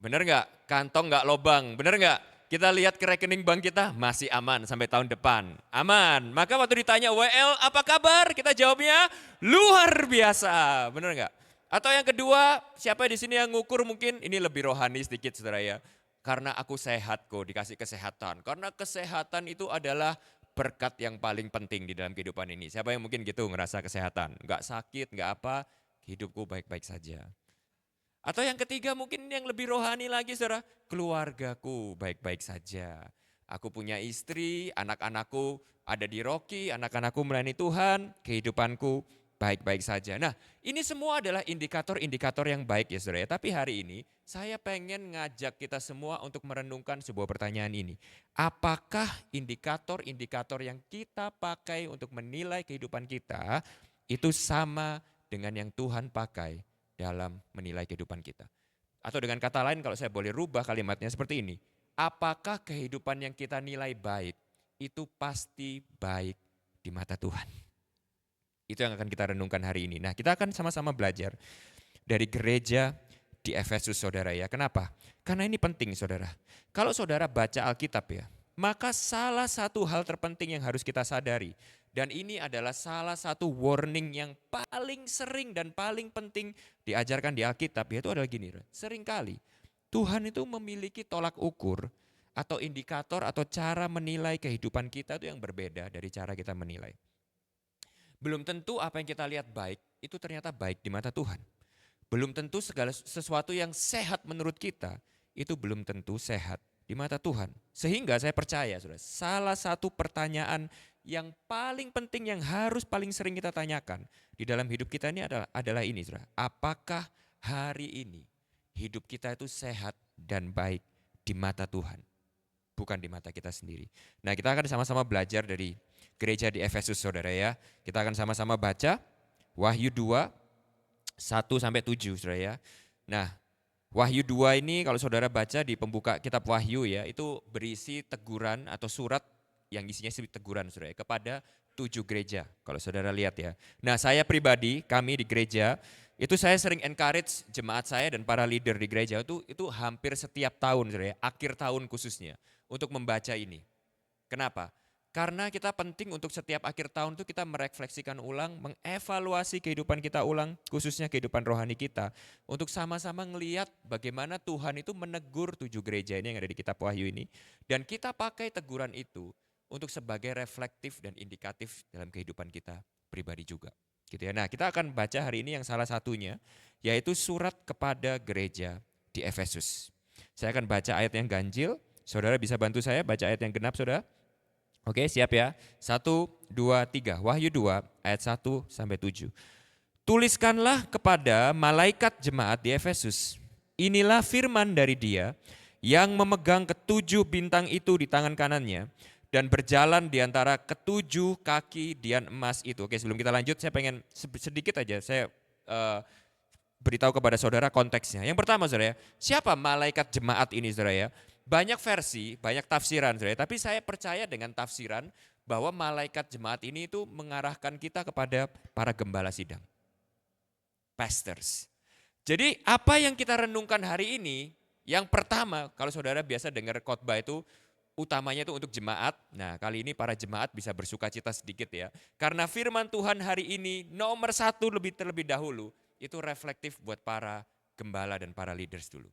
H: Bener nggak? Kantong nggak lobang, bener nggak? Kita lihat ke rekening bank kita masih aman sampai tahun depan. Aman. Maka waktu ditanya WL apa kabar? Kita jawabnya luar biasa. Bener nggak? Atau yang kedua, siapa di sini yang ngukur mungkin ini lebih rohani sedikit saudara ya. Karena aku sehat kok, dikasih kesehatan. Karena kesehatan itu adalah berkat yang paling penting di dalam kehidupan ini. Siapa yang mungkin gitu ngerasa kesehatan? Enggak sakit, enggak apa, hidupku baik-baik saja. Atau yang ketiga mungkin yang lebih rohani lagi saudara. Keluargaku baik-baik saja. Aku punya istri, anak-anakku ada di Rocky, anak-anakku melayani Tuhan, kehidupanku baik-baik saja. Nah ini semua adalah indikator-indikator yang baik ya saudara ya. Tapi hari ini saya pengen ngajak kita semua untuk merenungkan sebuah pertanyaan ini. Apakah indikator-indikator yang kita pakai untuk menilai kehidupan kita itu sama dengan yang Tuhan pakai dalam menilai kehidupan kita? Atau dengan kata lain kalau saya boleh rubah kalimatnya seperti ini. Apakah kehidupan yang kita nilai baik itu pasti baik di mata Tuhan? Itu yang akan kita renungkan hari ini. Nah kita akan sama-sama belajar dari gereja di Efesus saudara ya. Kenapa? Karena ini penting saudara. Kalau saudara baca Alkitab ya, maka salah satu hal terpenting yang harus kita sadari. Dan ini adalah salah satu warning yang paling sering dan paling penting diajarkan di Alkitab. Yaitu adalah gini, seringkali Tuhan itu memiliki tolak ukur atau indikator atau cara menilai kehidupan kita itu yang berbeda dari cara kita menilai. Belum tentu apa yang kita lihat baik, itu ternyata baik di mata Tuhan. Belum tentu segala sesuatu yang sehat menurut kita, itu belum tentu sehat di mata Tuhan. Sehingga saya percaya, saudara, salah satu pertanyaan yang paling penting yang harus paling sering kita tanyakan di dalam hidup kita ini adalah ini, saudara. Apakah hari ini hidup kita itu sehat dan baik di mata Tuhan? Bukan di mata kita sendiri. Nah kita akan sama-sama belajar dari gereja di Efesus saudara ya. Kita akan sama-sama baca Wahyu 2, 1-7 saudara ya. Nah Wahyu 2 ini kalau saudara baca di pembuka kitab Wahyu ya, itu berisi teguran atau surat yang isinya teguran saudara ya, kepada 7 gereja kalau saudara lihat ya. Nah saya pribadi, kami di gereja, itu saya sering encourage jemaat saya dan para leader di gereja itu hampir setiap tahun saudara ya, akhir tahun khususnya untuk membaca ini. Kenapa? Karena kita penting untuk setiap akhir tahun itu kita merefleksikan ulang, mengevaluasi kehidupan kita ulang, khususnya kehidupan rohani kita. Untuk sama-sama ngelihat bagaimana Tuhan itu menegur 7 gereja ini yang ada di kitab Wahyu ini. Dan kita pakai teguran itu untuk sebagai reflektif dan indikatif dalam kehidupan kita pribadi juga. Gitu ya. Nah kita akan baca hari ini yang salah satunya, yaitu surat kepada gereja di Efesus. Saya akan baca ayat yang ganjil, saudara bisa bantu saya baca ayat yang genap saudara? Oke siap ya, 1, 2, 3, Wahyu 2 ayat 1-7. Tuliskanlah kepada malaikat jemaat di Efesus, inilah firman dari Dia yang memegang ke-7 bintang itu di tangan kanannya dan berjalan di antara ke-7 kaki dian emas itu. Oke sebelum kita lanjut saya pengen sedikit aja saya beritahu kepada saudara konteksnya. Yang pertama saudara ya, siapa malaikat jemaat ini saudara ya? Banyak versi, banyak tafsiran saudara, tapi saya percaya dengan tafsiran bahwa malaikat jemaat ini itu mengarahkan kita kepada para gembala sidang. Pastors. Jadi apa yang kita renungkan hari ini, yang pertama kalau saudara biasa dengar khotbah itu utamanya itu untuk jemaat. Nah kali ini para jemaat bisa bersuka cita sedikit ya. Karena firman Tuhan hari ini nomor 1 terlebih dahulu itu reflektif buat para gembala dan para leaders dulu.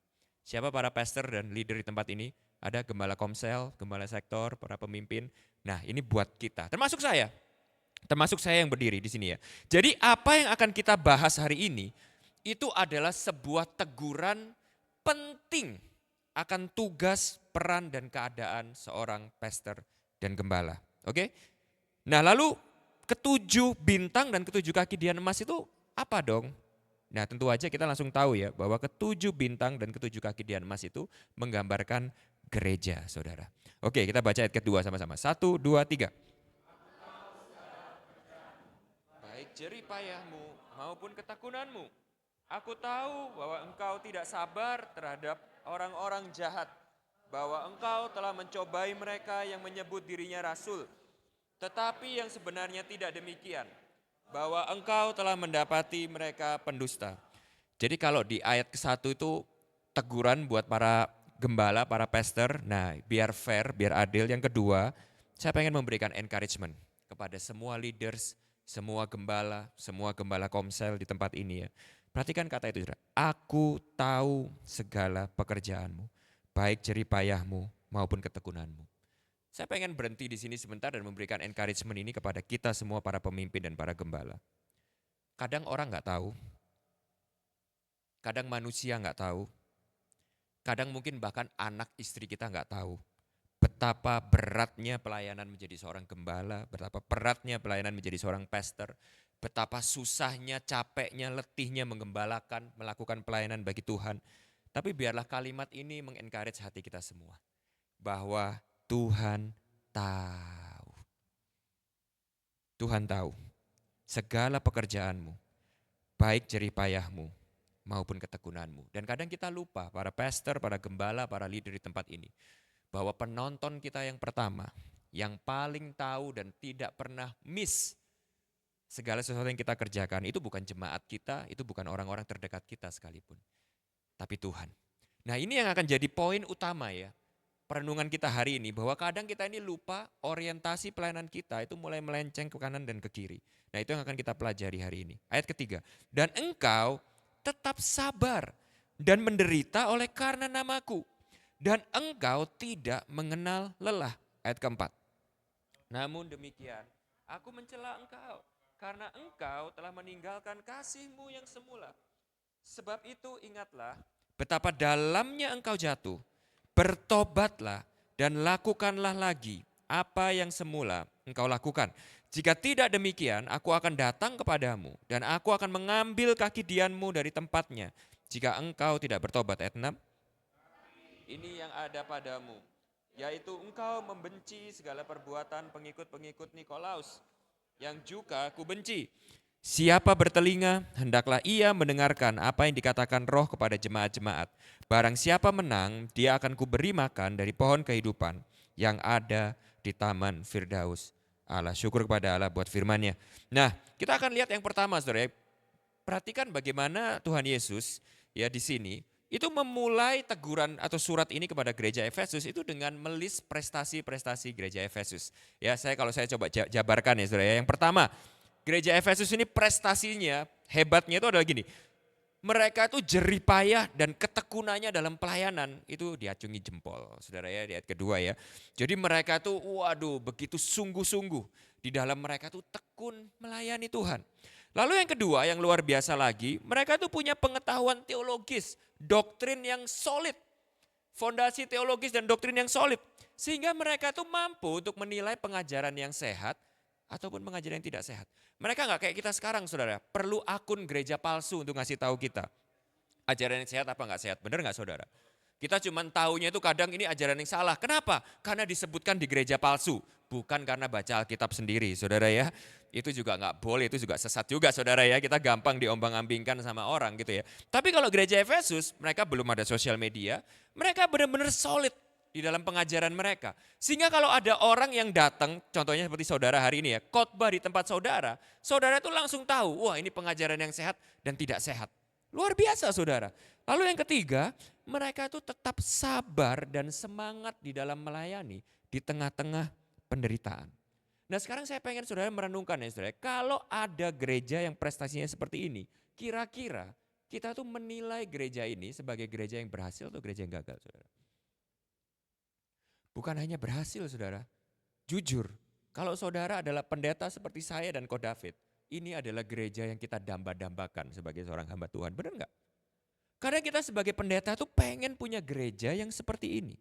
H: Siapa para pastor dan leader di tempat ini? Ada gembala komsel, gembala sektor, para pemimpin. Nah ini buat kita, termasuk saya. Termasuk saya yang berdiri di sini ya. Jadi apa yang akan kita bahas hari ini itu adalah sebuah teguran penting akan tugas, peran dan keadaan seorang pastor dan gembala. Oke? Nah, lalu ketujuh bintang dan ketujuh kaki dian emas itu apa dong? Nah, tentu aja kita langsung tahu ya bahwa ketujuh bintang dan ketujuh kaki dian emas itu menggambarkan gereja, Saudara. Oke, kita baca ayat kedua sama-sama. 1, 2, 3. Baik jerih payahmu maupun ketekunanmu. Aku tahu bahwa engkau tidak sabar terhadap orang-orang jahat. Bahwa engkau telah mencobai mereka yang menyebut dirinya rasul. Tetapi yang sebenarnya tidak demikian. Bahwa engkau telah mendapati mereka pendusta. Jadi kalau di ayat ke-1 itu teguran buat para gembala, para pastor. Nah, biar fair, biar adil. Yang kedua, saya pengen memberikan encouragement kepada semua leaders, semua gembala komsel di tempat ini ya. Perhatikan kata itu, saudara. Aku tahu segala pekerjaanmu, baik jerih payahmu maupun ketekunanmu. Saya pengen berhenti di sini sebentar dan memberikan encouragement ini kepada kita semua para pemimpin dan para gembala. Kadang orang nggak tahu, kadang manusia nggak tahu, kadang mungkin bahkan anak istri kita nggak tahu betapa beratnya pelayanan menjadi seorang gembala, betapa beratnya pelayanan menjadi seorang pastor, betapa susahnya, capeknya, letihnya menggembalakan, melakukan pelayanan bagi Tuhan. Tapi biarlah kalimat ini mengencourage hati kita semua. Bahwa Tuhan tahu. Tuhan tahu segala pekerjaanmu, baik jerih payahmu maupun ketekunanmu. Dan kadang kita lupa, para pastor, para gembala, para leader di tempat ini, bahwa penonton kita yang pertama, yang paling tahu dan tidak pernah miss segala sesuatu yang kita kerjakan, itu bukan jemaat kita, itu bukan orang-orang terdekat kita sekalipun, tapi Tuhan. Nah, ini yang akan jadi poin utama ya, perenungan kita hari ini, bahwa kadang kita ini lupa orientasi pelayanan kita itu mulai melenceng ke kanan dan ke kiri. Nah, itu yang akan kita pelajari hari ini. Ayat ketiga, dan engkau tetap sabar dan menderita oleh karena namaku, dan engkau tidak mengenal lelah. Ayat keempat, namun demikian aku mencela engkau, karena engkau telah meninggalkan kasihmu yang semula. Sebab itu ingatlah betapa dalamnya engkau jatuh. Bertobatlah dan lakukanlah lagi apa yang semula engkau lakukan. Jika tidak demikian, aku akan datang kepadamu dan aku akan mengambil kaki dianmu dari tempatnya. Jika engkau tidak bertobat. Ayat 6. Ini yang ada padamu, yaitu engkau membenci segala perbuatan pengikut-pengikut Nikolaus, yang juga kubenci. Siapa bertelinga, hendaklah ia mendengarkan apa yang dikatakan Roh kepada jemaat-jemaat. Barang siapa menang, dia akan kuberi makan dari pohon kehidupan yang ada di Taman Firdaus Allah. Syukur kepada Allah buat firman-Nya. Nah, kita akan lihat yang pertama, saudara. Perhatikan bagaimana Tuhan Yesus ya di sini itu memulai teguran atau surat ini kepada gereja Efesus itu dengan melis prestasi-prestasi gereja Efesus. Ya, kalau saya coba jabarkan ya, saudara. Yang pertama, gereja Efesus ini prestasinya, hebatnya itu adalah gini. Mereka itu jerih payah dan ketekunannya dalam pelayanan itu diacungi jempol, saudara ya, di ayat kedua ya. Jadi mereka itu waduh begitu sungguh-sungguh. Di dalam mereka itu tekun melayani Tuhan. Lalu yang kedua yang luar biasa lagi, mereka itu punya pengetahuan teologis, doktrin yang solid. Fondasi teologis dan doktrin yang solid. Sehingga mereka itu mampu untuk menilai pengajaran yang sehat ataupun pengajaran yang tidak sehat. Mereka nggak kayak kita sekarang, saudara. Perlu akun gereja palsu untuk ngasih tahu kita. Ajaran yang sehat apa nggak sehat, benar nggak saudara? Kita cuma tahunya itu kadang ini ajaran yang salah. Kenapa? Karena disebutkan di gereja palsu. Bukan karena baca Alkitab sendiri, saudara ya. Itu juga nggak boleh, itu juga sesat juga saudara ya. Kita gampang diombang-ambingkan sama orang gitu ya. Tapi kalau gereja Efesus, mereka belum ada sosial media. Mereka benar-benar solid di dalam pengajaran mereka. Sehingga kalau ada orang yang datang, contohnya seperti saudara hari ini ya, khotbah di tempat saudara, saudara itu langsung tahu, wah ini pengajaran yang sehat dan tidak sehat. Luar biasa saudara. Lalu yang ketiga, mereka itu tetap sabar dan semangat di dalam melayani di tengah-tengah penderitaan. Nah sekarang saya pengen saudara merenungkan ya saudara, kalau ada gereja yang prestasinya seperti ini, kira-kira kita tuh menilai gereja ini sebagai gereja yang berhasil atau gereja yang gagal saudara? Bukan hanya berhasil saudara, jujur Kalau saudara adalah pendeta seperti saya dan Ko David, ini adalah gereja yang kita damba-dambakan sebagai seorang hamba Tuhan, benar nggak? Karena kita sebagai pendeta tuh pengen punya gereja yang seperti ini.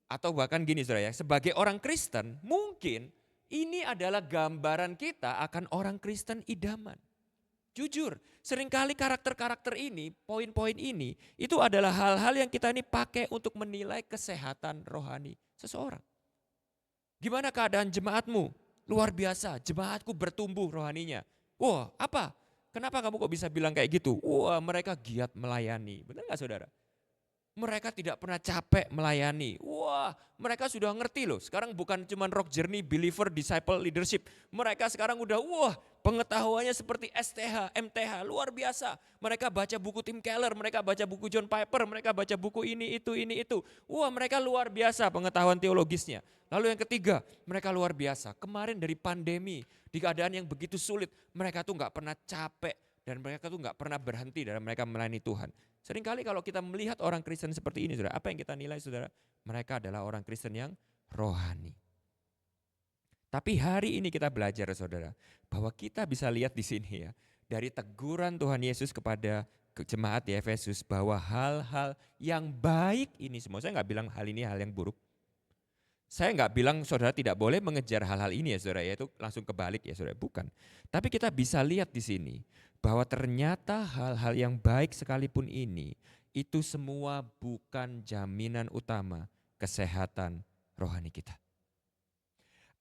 H: Atau bahkan gini saudara ya, sebagai orang Kristen mungkin ini adalah gambaran kita akan orang Kristen idaman. Jujur, seringkali karakter-karakter ini, poin-poin ini, itu adalah hal-hal yang kita ini pakai untuk menilai kesehatan rohani seseorang. Gimana keadaan jemaatmu? Luar biasa, jemaatku bertumbuh rohaninya. Wah, apa? Kenapa kamu kok bisa bilang kayak gitu? Wah, mereka giat melayani. Benar gak saudara? Mereka tidak pernah capek melayani. Wah, mereka sudah ngerti loh. Sekarang bukan cuma rock journey, believer, disciple, leadership. Mereka sekarang udah, pengetahuannya seperti STH, MTH, luar biasa. Mereka baca buku Tim Keller, mereka baca buku John Piper, mereka baca buku ini, itu. Wah, mereka luar biasa pengetahuan teologisnya. Lalu yang ketiga, mereka luar biasa. Kemarin dari pandemi, di keadaan yang begitu sulit, mereka tuh gak pernah capek. Dan mereka tuh gak pernah berhenti dalam mereka melayani Tuhan. Seringkali kalau kita melihat orang Kristen seperti ini, saudara, apa yang kita nilai, saudara? Mereka adalah orang Kristen yang rohani. Tapi hari ini kita belajar, saudara, bahwa kita bisa lihat di sini ya, dari teguran Tuhan Yesus kepada jemaat di Efesus, bahwa hal-hal yang baik ini semua, saya nggak bilang hal ini hal yang buruk. Saya nggak bilang saudara tidak boleh mengejar hal-hal ini ya saudara, ya itu langsung kebalik ya saudara, bukan. Tapi kita bisa lihat di sini bahwa ternyata hal-hal yang baik sekalipun ini, itu semua bukan jaminan utama kesehatan rohani kita.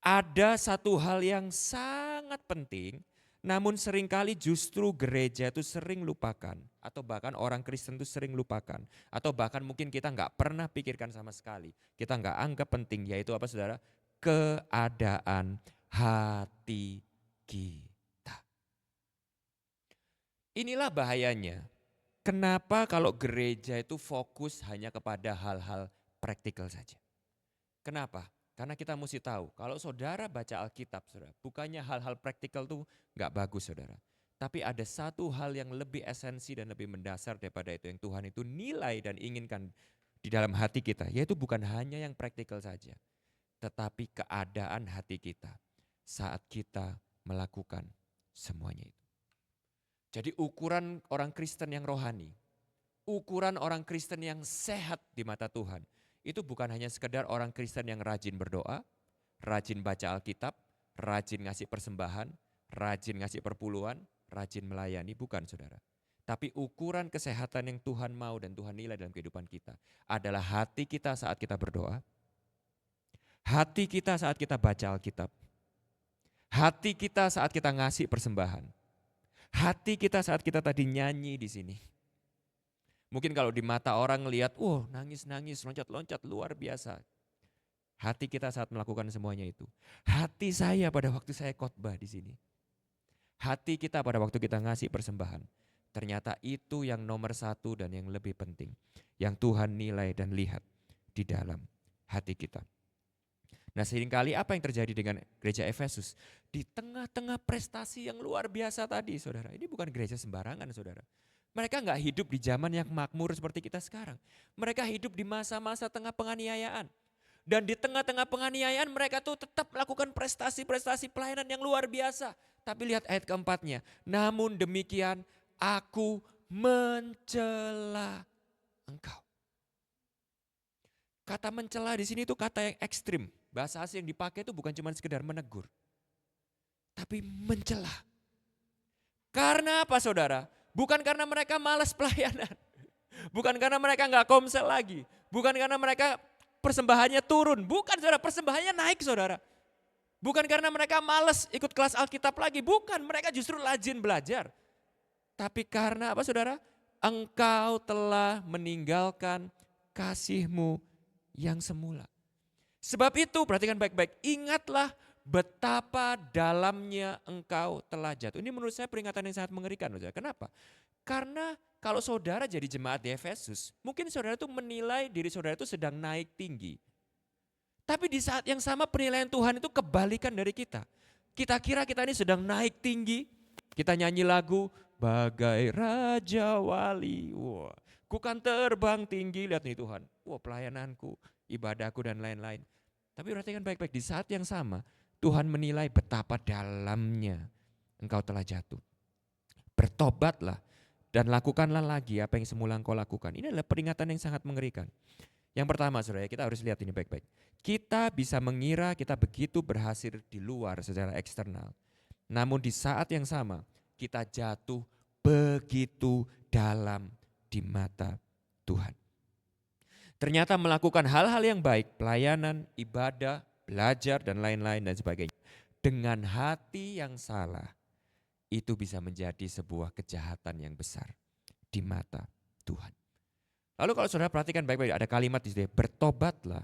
H: Ada satu hal yang sangat penting, namun seringkali justru gereja itu sering lupakan, atau bahkan orang Kristen itu sering lupakan, atau bahkan mungkin kita nggak pernah pikirkan sama sekali, kita nggak anggap penting, yaitu apa saudara? Keadaan hati kita. Inilah bahayanya. Kenapa kalau gereja itu fokus hanya kepada hal-hal praktikal saja? Kenapa? Karena kita mesti tahu, kalau saudara baca Alkitab, saudara, bukannya hal-hal praktikal itu nggak bagus, saudara. Tapi ada satu hal yang lebih esensi dan lebih mendasar daripada itu, yang Tuhan itu nilai dan inginkan di dalam hati kita, yaitu bukan hanya yang praktikal saja, tetapi keadaan hati kita saat kita melakukan semuanya itu. Jadi ukuran orang Kristen yang rohani, ukuran orang Kristen yang sehat di mata Tuhan, itu bukan hanya sekedar orang Kristen yang rajin berdoa, rajin baca Alkitab, rajin ngasih persembahan, rajin ngasih perpuluhan, rajin melayani, bukan saudara. Tapi ukuran kesehatan yang Tuhan mau dan Tuhan nilai dalam kehidupan kita adalah hati kita saat kita berdoa, hati kita saat kita baca Alkitab, hati kita saat kita ngasih persembahan, hati kita saat kita tadi nyanyi di sini. Mungkin kalau di mata orang lihat, nangis-nangis, loncat-loncat, luar biasa. Hati kita saat melakukan semuanya itu. Hati saya pada waktu saya khotbah di sini. Hati kita pada waktu kita ngasih persembahan. Ternyata itu yang nomor satu dan yang lebih penting. Yang Tuhan nilai dan lihat di dalam hati kita. Nah seringkali apa yang terjadi dengan gereja Efesus? Di tengah-tengah prestasi yang luar biasa tadi saudara. Ini bukan gereja sembarangan saudara. Mereka nggak hidup di zaman yang makmur seperti kita sekarang. Mereka hidup di masa-masa tengah penganiayaan. Dan di tengah-tengah penganiayaan mereka tuh tetap melakukan prestasi-prestasi pelayanan yang luar biasa. Tapi lihat ayat keempatnya. Namun demikian aku mencela engkau. Kata mencela di sini tuh kata yang ekstrim. Bahasa asing yang dipakai itu bukan cuma sekedar menegur. Tapi mencela. Karena apa saudara? Bukan karena mereka malas pelayanan. Bukan karena mereka nggak komsel lagi. Bukan karena mereka persembahannya turun. Bukan saudara, persembahannya naik saudara. Bukan karena mereka malas ikut kelas Alkitab lagi. Bukan, mereka justru rajin belajar. Tapi karena apa saudara? Engkau telah meninggalkan kasih-Mu yang semula. Sebab itu perhatikan baik-baik, ingatlah betapa dalamnya engkau telah jatuh. Ini menurut saya peringatan yang sangat mengerikan. Kenapa? Karena kalau saudara jadi jemaat di Efesus, mungkin saudara itu menilai diri saudara itu sedang naik tinggi. Tapi di saat yang sama penilaian Tuhan itu kebalikan dari kita. Kita kira kita ini sedang naik tinggi, kita nyanyi lagu, bagai Raja Wali. Wah, ku kan terbang tinggi, lihat nih Tuhan. Wah, pelayananku, ibadahku dan lain-lain. Tapi perhatikan baik-baik, di saat yang sama, Tuhan menilai betapa dalamnya engkau telah jatuh. Bertobatlah dan lakukanlah lagi apa yang semula engkau lakukan. Ini adalah peringatan yang sangat mengerikan. Yang pertama saudara, kita harus lihat ini baik-baik. Kita bisa mengira kita begitu berhasil di luar secara eksternal. Namun di saat yang sama kita jatuh begitu dalam di mata Tuhan. Ternyata melakukan hal-hal yang baik, pelayanan, ibadah, belajar dan lain-lain dan sebagainya. Dengan hati yang salah, itu bisa menjadi sebuah kejahatan yang besar di mata Tuhan. Lalu kalau saudara perhatikan baik-baik, ada kalimat di sini, bertobatlah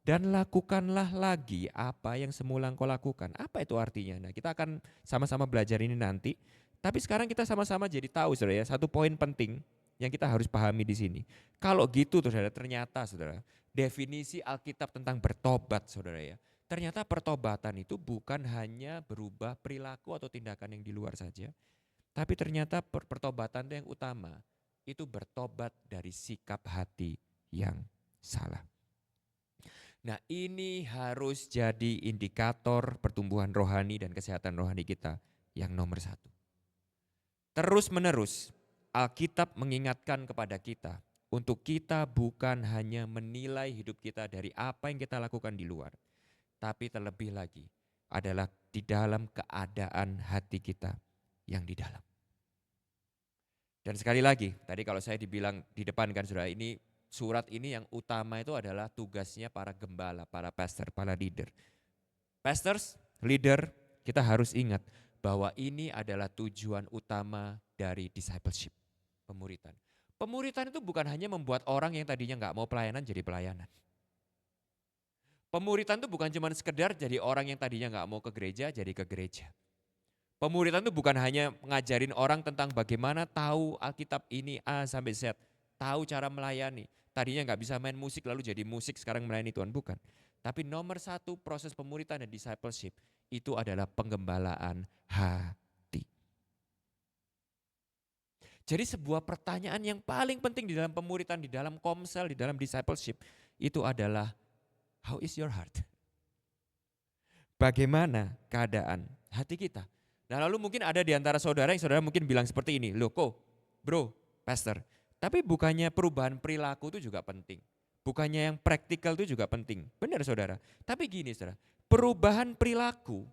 H: dan lakukanlah lagi apa yang semula engkau lakukan. Apa itu artinya? Nah, kita akan sama-sama belajar ini nanti. Tapi sekarang kita sama-sama jadi tahu saudara ya, satu poin penting yang kita harus pahami di sini. Kalau gitu saudara, ternyata saudara, definisi Alkitab tentang bertobat saudara ya. Ternyata pertobatan itu bukan hanya berubah perilaku atau tindakan yang di luar saja. Tapi ternyata pertobatan itu yang utama, itu bertobat dari sikap hati yang salah. Nah, ini harus jadi indikator pertumbuhan rohani dan kesehatan rohani kita yang nomor satu. Terus menerus Alkitab mengingatkan kepada kita untuk kita bukan hanya menilai hidup kita dari apa yang kita lakukan di luar. Tapi terlebih lagi adalah di dalam keadaan hati kita yang di dalam. Dan sekali lagi, tadi kalau saya dibilang di depan kan saudara, ini surat ini yang utama itu adalah tugasnya para gembala, para pastor, para leader. Pastors, leader, kita harus ingat bahwa ini adalah tujuan utama dari discipleship, pemuritan. Pemuritan itu bukan hanya membuat orang yang tadinya nggak mau pelayanan jadi pelayanan. Pemuritan itu bukan cuma sekedar jadi orang yang tadinya nggak mau ke gereja jadi ke gereja. Pemuritan itu bukan hanya ngajarin orang tentang bagaimana tahu Alkitab ini A sampai Z, tahu cara melayani. Tadinya nggak bisa main musik lalu jadi musik sekarang melayani Tuhan, bukan. Tapi nomor satu proses pemuritan dan discipleship itu adalah penggembalaan hati. Jadi sebuah pertanyaan yang paling penting di dalam pemuritan, di dalam komsel, di dalam discipleship itu adalah how is your heart? Bagaimana keadaan hati kita? Nah lalu mungkin ada di antara saudara yang saudara mungkin bilang seperti ini, loh kok bro, pastor, tapi bukannya perubahan perilaku itu juga penting. Bukannya yang praktikal itu juga penting. Benar saudara, tapi gini saudara, perubahan perilaku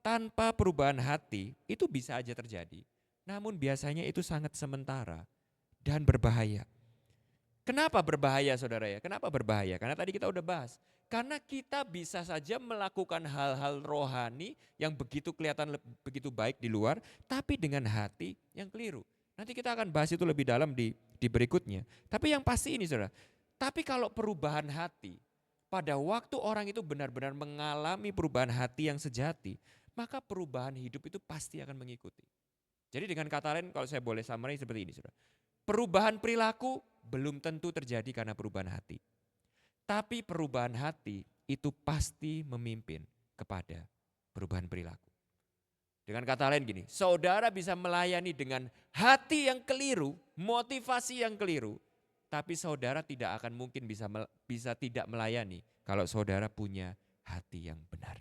H: tanpa perubahan hati itu bisa aja terjadi. Namun biasanya itu sangat sementara dan berbahaya. Kenapa berbahaya saudara ya? Kenapa berbahaya? Karena tadi kita udah bahas. Karena kita bisa saja melakukan hal-hal rohani yang begitu kelihatan begitu baik di luar, tapi dengan hati yang keliru. Nanti kita akan bahas itu lebih dalam di berikutnya. Tapi yang pasti ini saudara, tapi kalau perubahan hati, pada waktu orang itu benar-benar mengalami perubahan hati yang sejati, maka perubahan hidup itu pasti akan mengikuti. Jadi dengan kata lain kalau saya boleh summary seperti ini saudara. Perubahan perilaku belum tentu terjadi karena perubahan hati. Tapi perubahan hati itu pasti memimpin kepada perubahan perilaku. Dengan kata lain gini, saudara bisa melayani dengan hati yang keliru, motivasi yang keliru, tapi saudara tidak akan mungkin bisa tidak melayani kalau saudara punya hati yang benar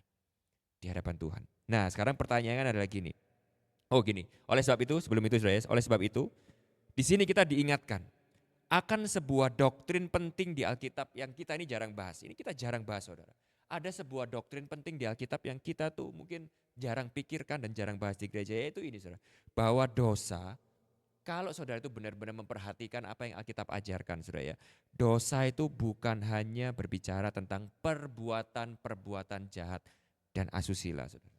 H: di hadapan Tuhan. Nah sekarang pertanyaannya adalah gini, oleh sebab itu, sebelum itu saudara, oleh sebab itu, di sini kita diingatkan akan sebuah doktrin penting di Alkitab yang kita ini jarang bahas. Ini kita jarang bahas saudara. Ada sebuah doktrin penting di Alkitab yang kita tuh mungkin jarang pikirkan dan jarang bahas di gereja, yaitu ini saudara. Bahwa dosa, kalau saudara itu benar-benar memperhatikan apa yang Alkitab ajarkan saudara ya. Dosa itu bukan hanya berbicara tentang perbuatan-perbuatan jahat dan asusila saudara.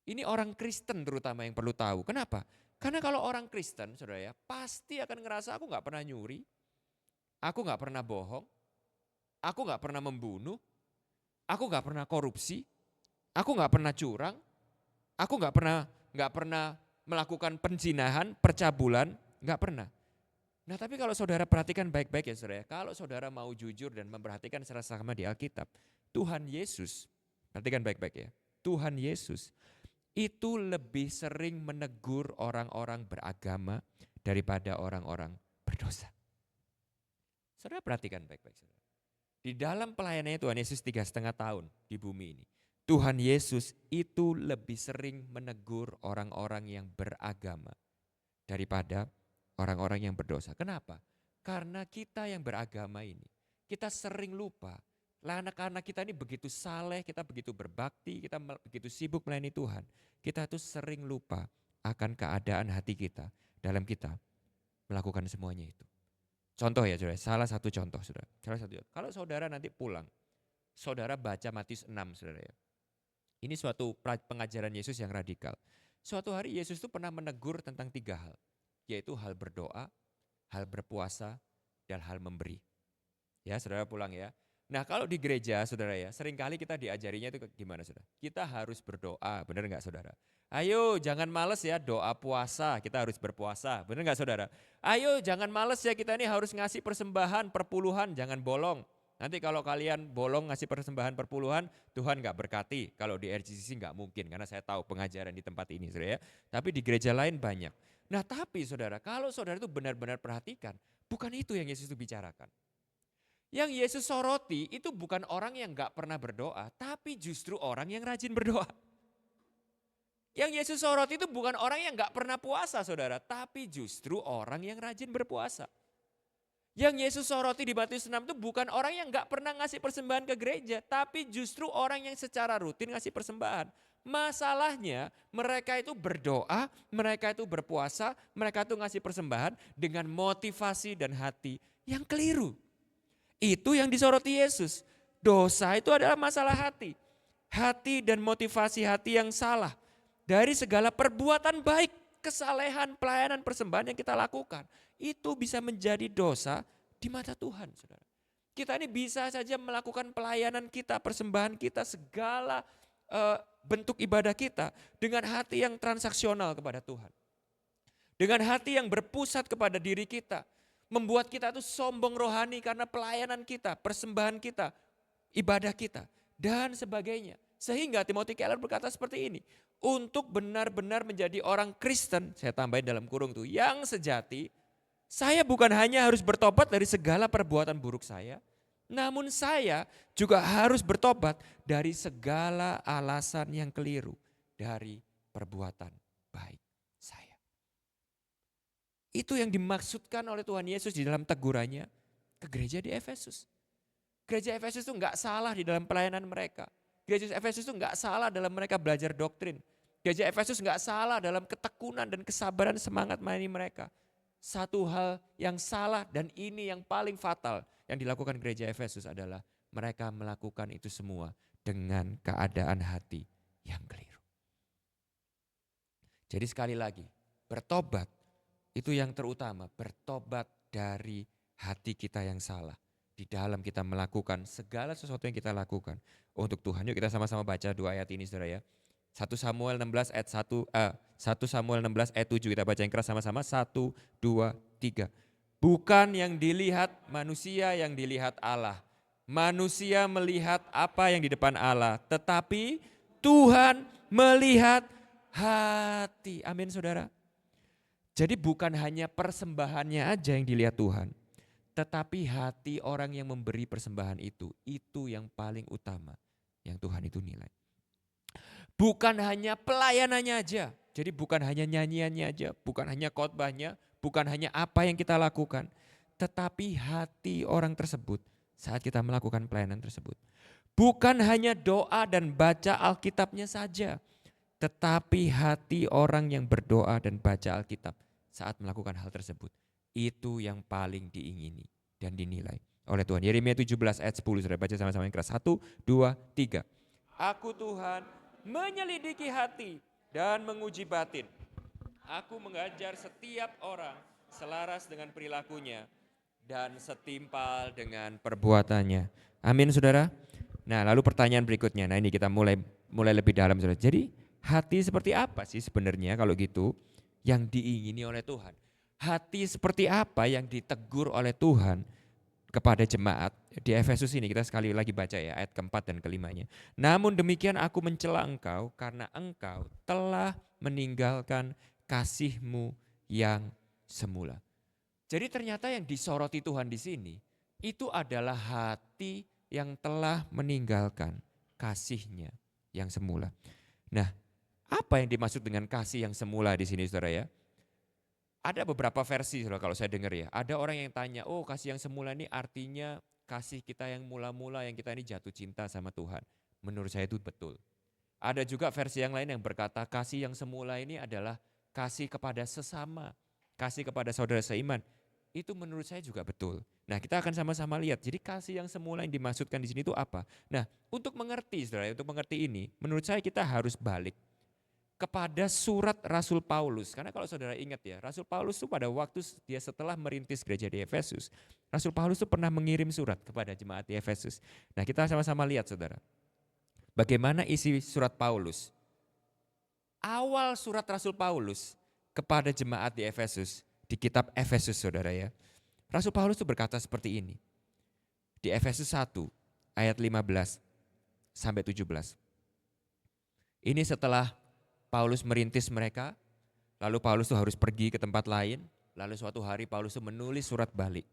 H: Ini orang Kristen terutama yang perlu tahu. Kenapa? Karena kalau orang Kristen, saudara ya, pasti akan ngerasa aku gak pernah nyuri, aku gak pernah bohong, aku gak pernah membunuh, aku gak pernah korupsi, aku gak pernah curang, aku gak pernah melakukan penzinahan, percabulan, gak pernah. Nah tapi kalau saudara perhatikan baik-baik ya saudara ya, kalau saudara mau jujur dan memperhatikan secara sama di Alkitab, Tuhan Yesus, perhatikan baik-baik ya, Tuhan Yesus itu lebih sering menegur orang-orang beragama daripada orang-orang berdosa. Saudara perhatikan baik-baik saudara. Di dalam pelayanannya Tuhan Yesus 3,5 tahun di bumi ini. Tuhan Yesus itu lebih sering menegur orang-orang yang beragama daripada orang-orang yang berdosa. Kenapa? Karena kita yang beragama ini, kita sering lupa. Anak-anak kita ini begitu saleh, kita begitu berbakti, kita begitu sibuk melayani Tuhan. Kita tuh sering lupa akan keadaan hati kita dalam kita melakukan semuanya itu. Contoh ya saudara, salah satu contoh saudara. Kalau saudara nanti pulang, saudara baca Matius 6 saudara ya. Ini suatu pengajaran Yesus yang radikal. Suatu hari Yesus itu pernah menegur tentang 3 hal. Yaitu hal berdoa, hal berpuasa, dan hal memberi. Ya saudara pulang ya. Nah kalau di gereja saudara ya, seringkali kita diajarinya itu gimana saudara? Kita harus berdoa, benar nggak saudara? Ayo jangan males ya doa puasa, kita harus berpuasa, benar nggak saudara? Ayo jangan males ya kita ini harus ngasih persembahan perpuluhan, jangan bolong. Nanti kalau kalian bolong ngasih persembahan perpuluhan, Tuhan gak berkati. Kalau di RGCC gak mungkin, karena saya tahu pengajaran di tempat ini saudara ya. Tapi di gereja lain banyak. Nah tapi saudara, kalau saudara itu benar-benar perhatikan, bukan itu yang Yesus itu bicarakan. Yang Yesus soroti itu bukan orang yang gak pernah berdoa, tapi justru orang yang rajin berdoa. Yang Yesus soroti itu bukan orang yang gak pernah puasa saudara, tapi justru orang yang rajin berpuasa. Yang Yesus soroti di Matius 6 itu bukan orang yang gak pernah ngasih persembahan ke gereja, tapi justru orang yang secara rutin ngasih persembahan. Masalahnya mereka itu berdoa, mereka itu berpuasa, mereka itu ngasih persembahan dengan motivasi dan hati yang keliru. Itu yang disoroti Yesus. Dosa itu adalah masalah hati. Hati dan motivasi hati yang salah. Dari segala perbuatan baik, kesalehan, pelayanan, persembahan yang kita lakukan. Itu bisa menjadi dosa di mata Tuhan, saudara. Kita ini bisa saja melakukan pelayanan kita, persembahan kita, segala bentuk ibadah kita dengan hati yang transaksional kepada Tuhan. Dengan hati yang berpusat kepada diri kita. Membuat kita tuh sombong rohani karena pelayanan kita, persembahan kita, ibadah kita, dan sebagainya. Sehingga Timothy Keller berkata seperti ini. Untuk benar-benar menjadi orang Kristen, saya tambahin dalam kurung tuh, yang sejati, saya bukan hanya harus bertobat dari segala perbuatan buruk saya, namun saya juga harus bertobat dari segala alasan yang keliru dari perbuatan baik saya. Itu yang dimaksudkan oleh Tuhan Yesus di dalam tegurannya ke gereja di Efesus. Gereja Efesus itu enggak salah di dalam pelayanan mereka. Gereja Efesus itu enggak salah dalam mereka belajar doktrin. Gereja Efesus enggak salah dalam ketekunan dan kesabaran semangat melayani mereka. Satu hal yang salah dan ini yang paling fatal yang dilakukan gereja Efesus adalah mereka melakukan itu semua dengan keadaan hati yang keliru. Jadi sekali lagi, bertobat itu yang terutama, bertobat dari hati kita yang salah. Di dalam kita melakukan segala sesuatu yang kita lakukan untuk Tuhan. Yuk kita sama-sama baca 2 ayat ini saudara ya. 1 Samuel 16 ayat 1 Samuel 16 ayat 7 kita baca yang keras sama-sama. 1, 2, 3. Bukan yang dilihat manusia yang dilihat Allah. Manusia melihat apa yang di depan Allah. Tetapi Tuhan melihat hati. Amin saudara. Jadi bukan hanya persembahannya aja yang dilihat Tuhan. Tetapi hati orang yang memberi persembahan itu yang paling utama yang Tuhan itu nilai. Bukan hanya pelayanannya aja, jadi bukan hanya nyanyiannya aja, bukan hanya khotbahnya, bukan hanya apa yang kita lakukan. Tetapi hati orang tersebut saat kita melakukan pelayanan tersebut. Bukan hanya doa dan baca Alkitabnya saja, tetapi hati orang yang berdoa dan baca Alkitab saat melakukan hal tersebut. Itu yang paling diingini dan dinilai oleh Tuhan. Yeremia 17 ayat 10, sudah baca sama-sama yang keras. 1, 2, 3. Aku Tuhan menyelidiki hati dan menguji batin. Aku mengajar setiap orang selaras dengan perilakunya dan setimpal dengan perbuatannya. Amin saudara. Nah lalu pertanyaan berikutnya, nah ini kita mulai lebih dalam saudara. Jadi hati seperti apa sih sebenarnya kalau gitu yang diingini oleh Tuhan? Hati seperti apa yang ditegur oleh Tuhan kepada jemaat di Efesus ini? Kita sekali lagi baca ya ayat keempat dan kelimanya. Namun demikian aku mencela engkau karena engkau telah meninggalkan kasihmu yang semula. Jadi ternyata yang disoroti Tuhan di sini itu adalah hati yang telah meninggalkan kasihnya yang semula. Nah, apa yang dimaksud dengan kasih yang semula di sini saudara ya? Ada beberapa versi saudara kalau saya dengar ya. Ada orang yang tanya, oh kasih yang semula ini artinya kasih kita yang mula-mula yang kita ini jatuh cinta sama Tuhan. Menurut saya itu betul. Ada juga versi yang lain yang berkata kasih yang semula ini adalah kasih kepada sesama, kasih kepada saudara seiman. Itu menurut saya juga betul. Nah, kita akan sama-sama lihat. Jadi kasih yang semula yang dimaksudkan di sini itu apa? Nah, untuk mengerti saudara, untuk mengerti ini, menurut saya kita harus balik kepada surat Rasul Paulus. Karena kalau saudara ingat ya, Rasul Paulus itu pada waktu dia setelah merintis gereja di Efesus, Rasul Paulus itu pernah mengirim surat kepada jemaat di Efesus. Nah, kita sama-sama lihat saudara. Bagaimana isi surat Paulus? Awal surat Rasul Paulus kepada jemaat di Efesus, di kitab Efesus saudara ya. Rasul Paulus itu berkata seperti ini. Di Efesus 1 ayat 15 sampai 17. Ini setelah Paulus merintis mereka, lalu Paulus itu harus pergi ke tempat lain, lalu suatu hari Paulus itu menulis surat balik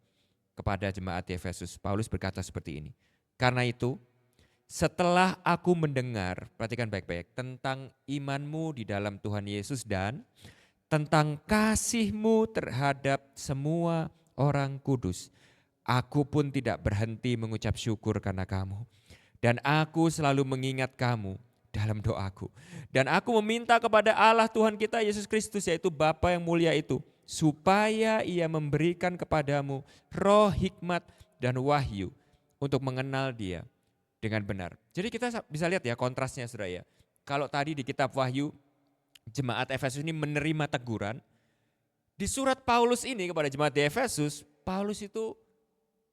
H: kepada jemaat di Efesus. Paulus berkata seperti ini. Karena itu, setelah aku mendengar, perhatikan baik-baik, tentang imanmu di dalam Tuhan Yesus dan tentang kasihmu terhadap semua orang kudus, aku pun tidak berhenti mengucap syukur karena kamu. Dan aku selalu mengingat kamu dalam doaku. Dan aku meminta kepada Allah Tuhan kita Yesus Kristus, yaitu Bapa yang mulia itu, supaya ia memberikan kepadamu roh hikmat dan wahyu untuk mengenal dia dengan benar. Jadi kita bisa lihat ya kontrasnya saudara ya. Kalau tadi di kitab Wahyu, jemaat Efesus ini menerima teguran. Di surat Paulus ini kepada jemaat di Efesus, Paulus itu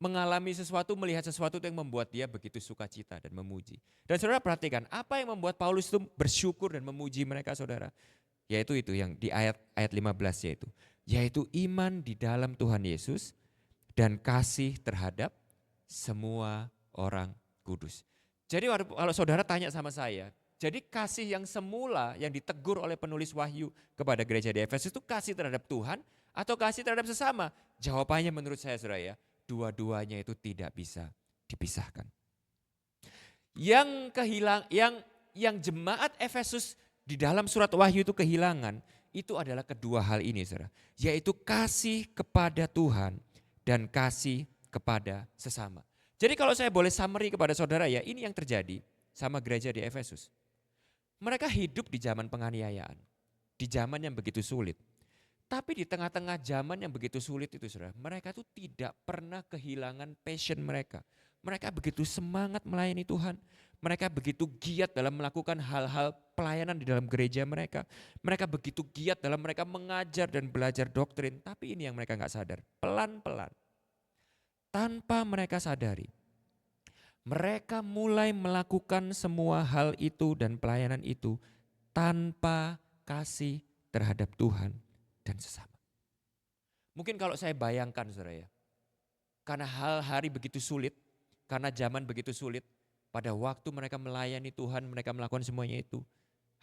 H: mengalami sesuatu, melihat sesuatu yang membuat dia begitu sukacita dan memuji. Dan saudara perhatikan, apa yang membuat Paulus itu bersyukur dan memuji mereka saudara? Yaitu itu yang di ayat 15 yaitu iman di dalam Tuhan Yesus dan kasih terhadap semua orang kudus. Jadi kalau saudara tanya sama saya, jadi kasih yang semula yang ditegur oleh penulis Wahyu kepada gereja di Efesus itu kasih terhadap Tuhan atau kasih terhadap sesama? Jawabannya menurut saya saudara ya, dua-duanya itu tidak bisa dipisahkan. Yang jemaat Efesus di dalam surat Wahyu itu kehilangan, itu adalah kedua hal ini saudara, yaitu kasih kepada Tuhan dan kasih kepada sesama. Jadi kalau saya boleh summary kepada saudara ya, ini yang terjadi sama gereja di Efesus. Mereka hidup di zaman penganiayaan, di zaman yang begitu sulit. Tapi di tengah-tengah zaman yang begitu sulit itu saudara, mereka tuh tidak pernah kehilangan passion mereka. Mereka begitu semangat melayani Tuhan. Mereka begitu giat dalam melakukan hal-hal pelayanan di dalam gereja mereka. Mereka begitu giat dalam mereka mengajar dan belajar doktrin. Tapi ini yang mereka gak sadar, pelan-pelan. Tanpa mereka sadari, mereka mulai melakukan semua hal itu dan pelayanan itu tanpa kasih terhadap Tuhan dan sesama. Mungkin kalau saya bayangkan saudara ya, karena hari begitu sulit, karena zaman begitu sulit, pada waktu mereka melayani Tuhan, mereka melakukan semuanya itu,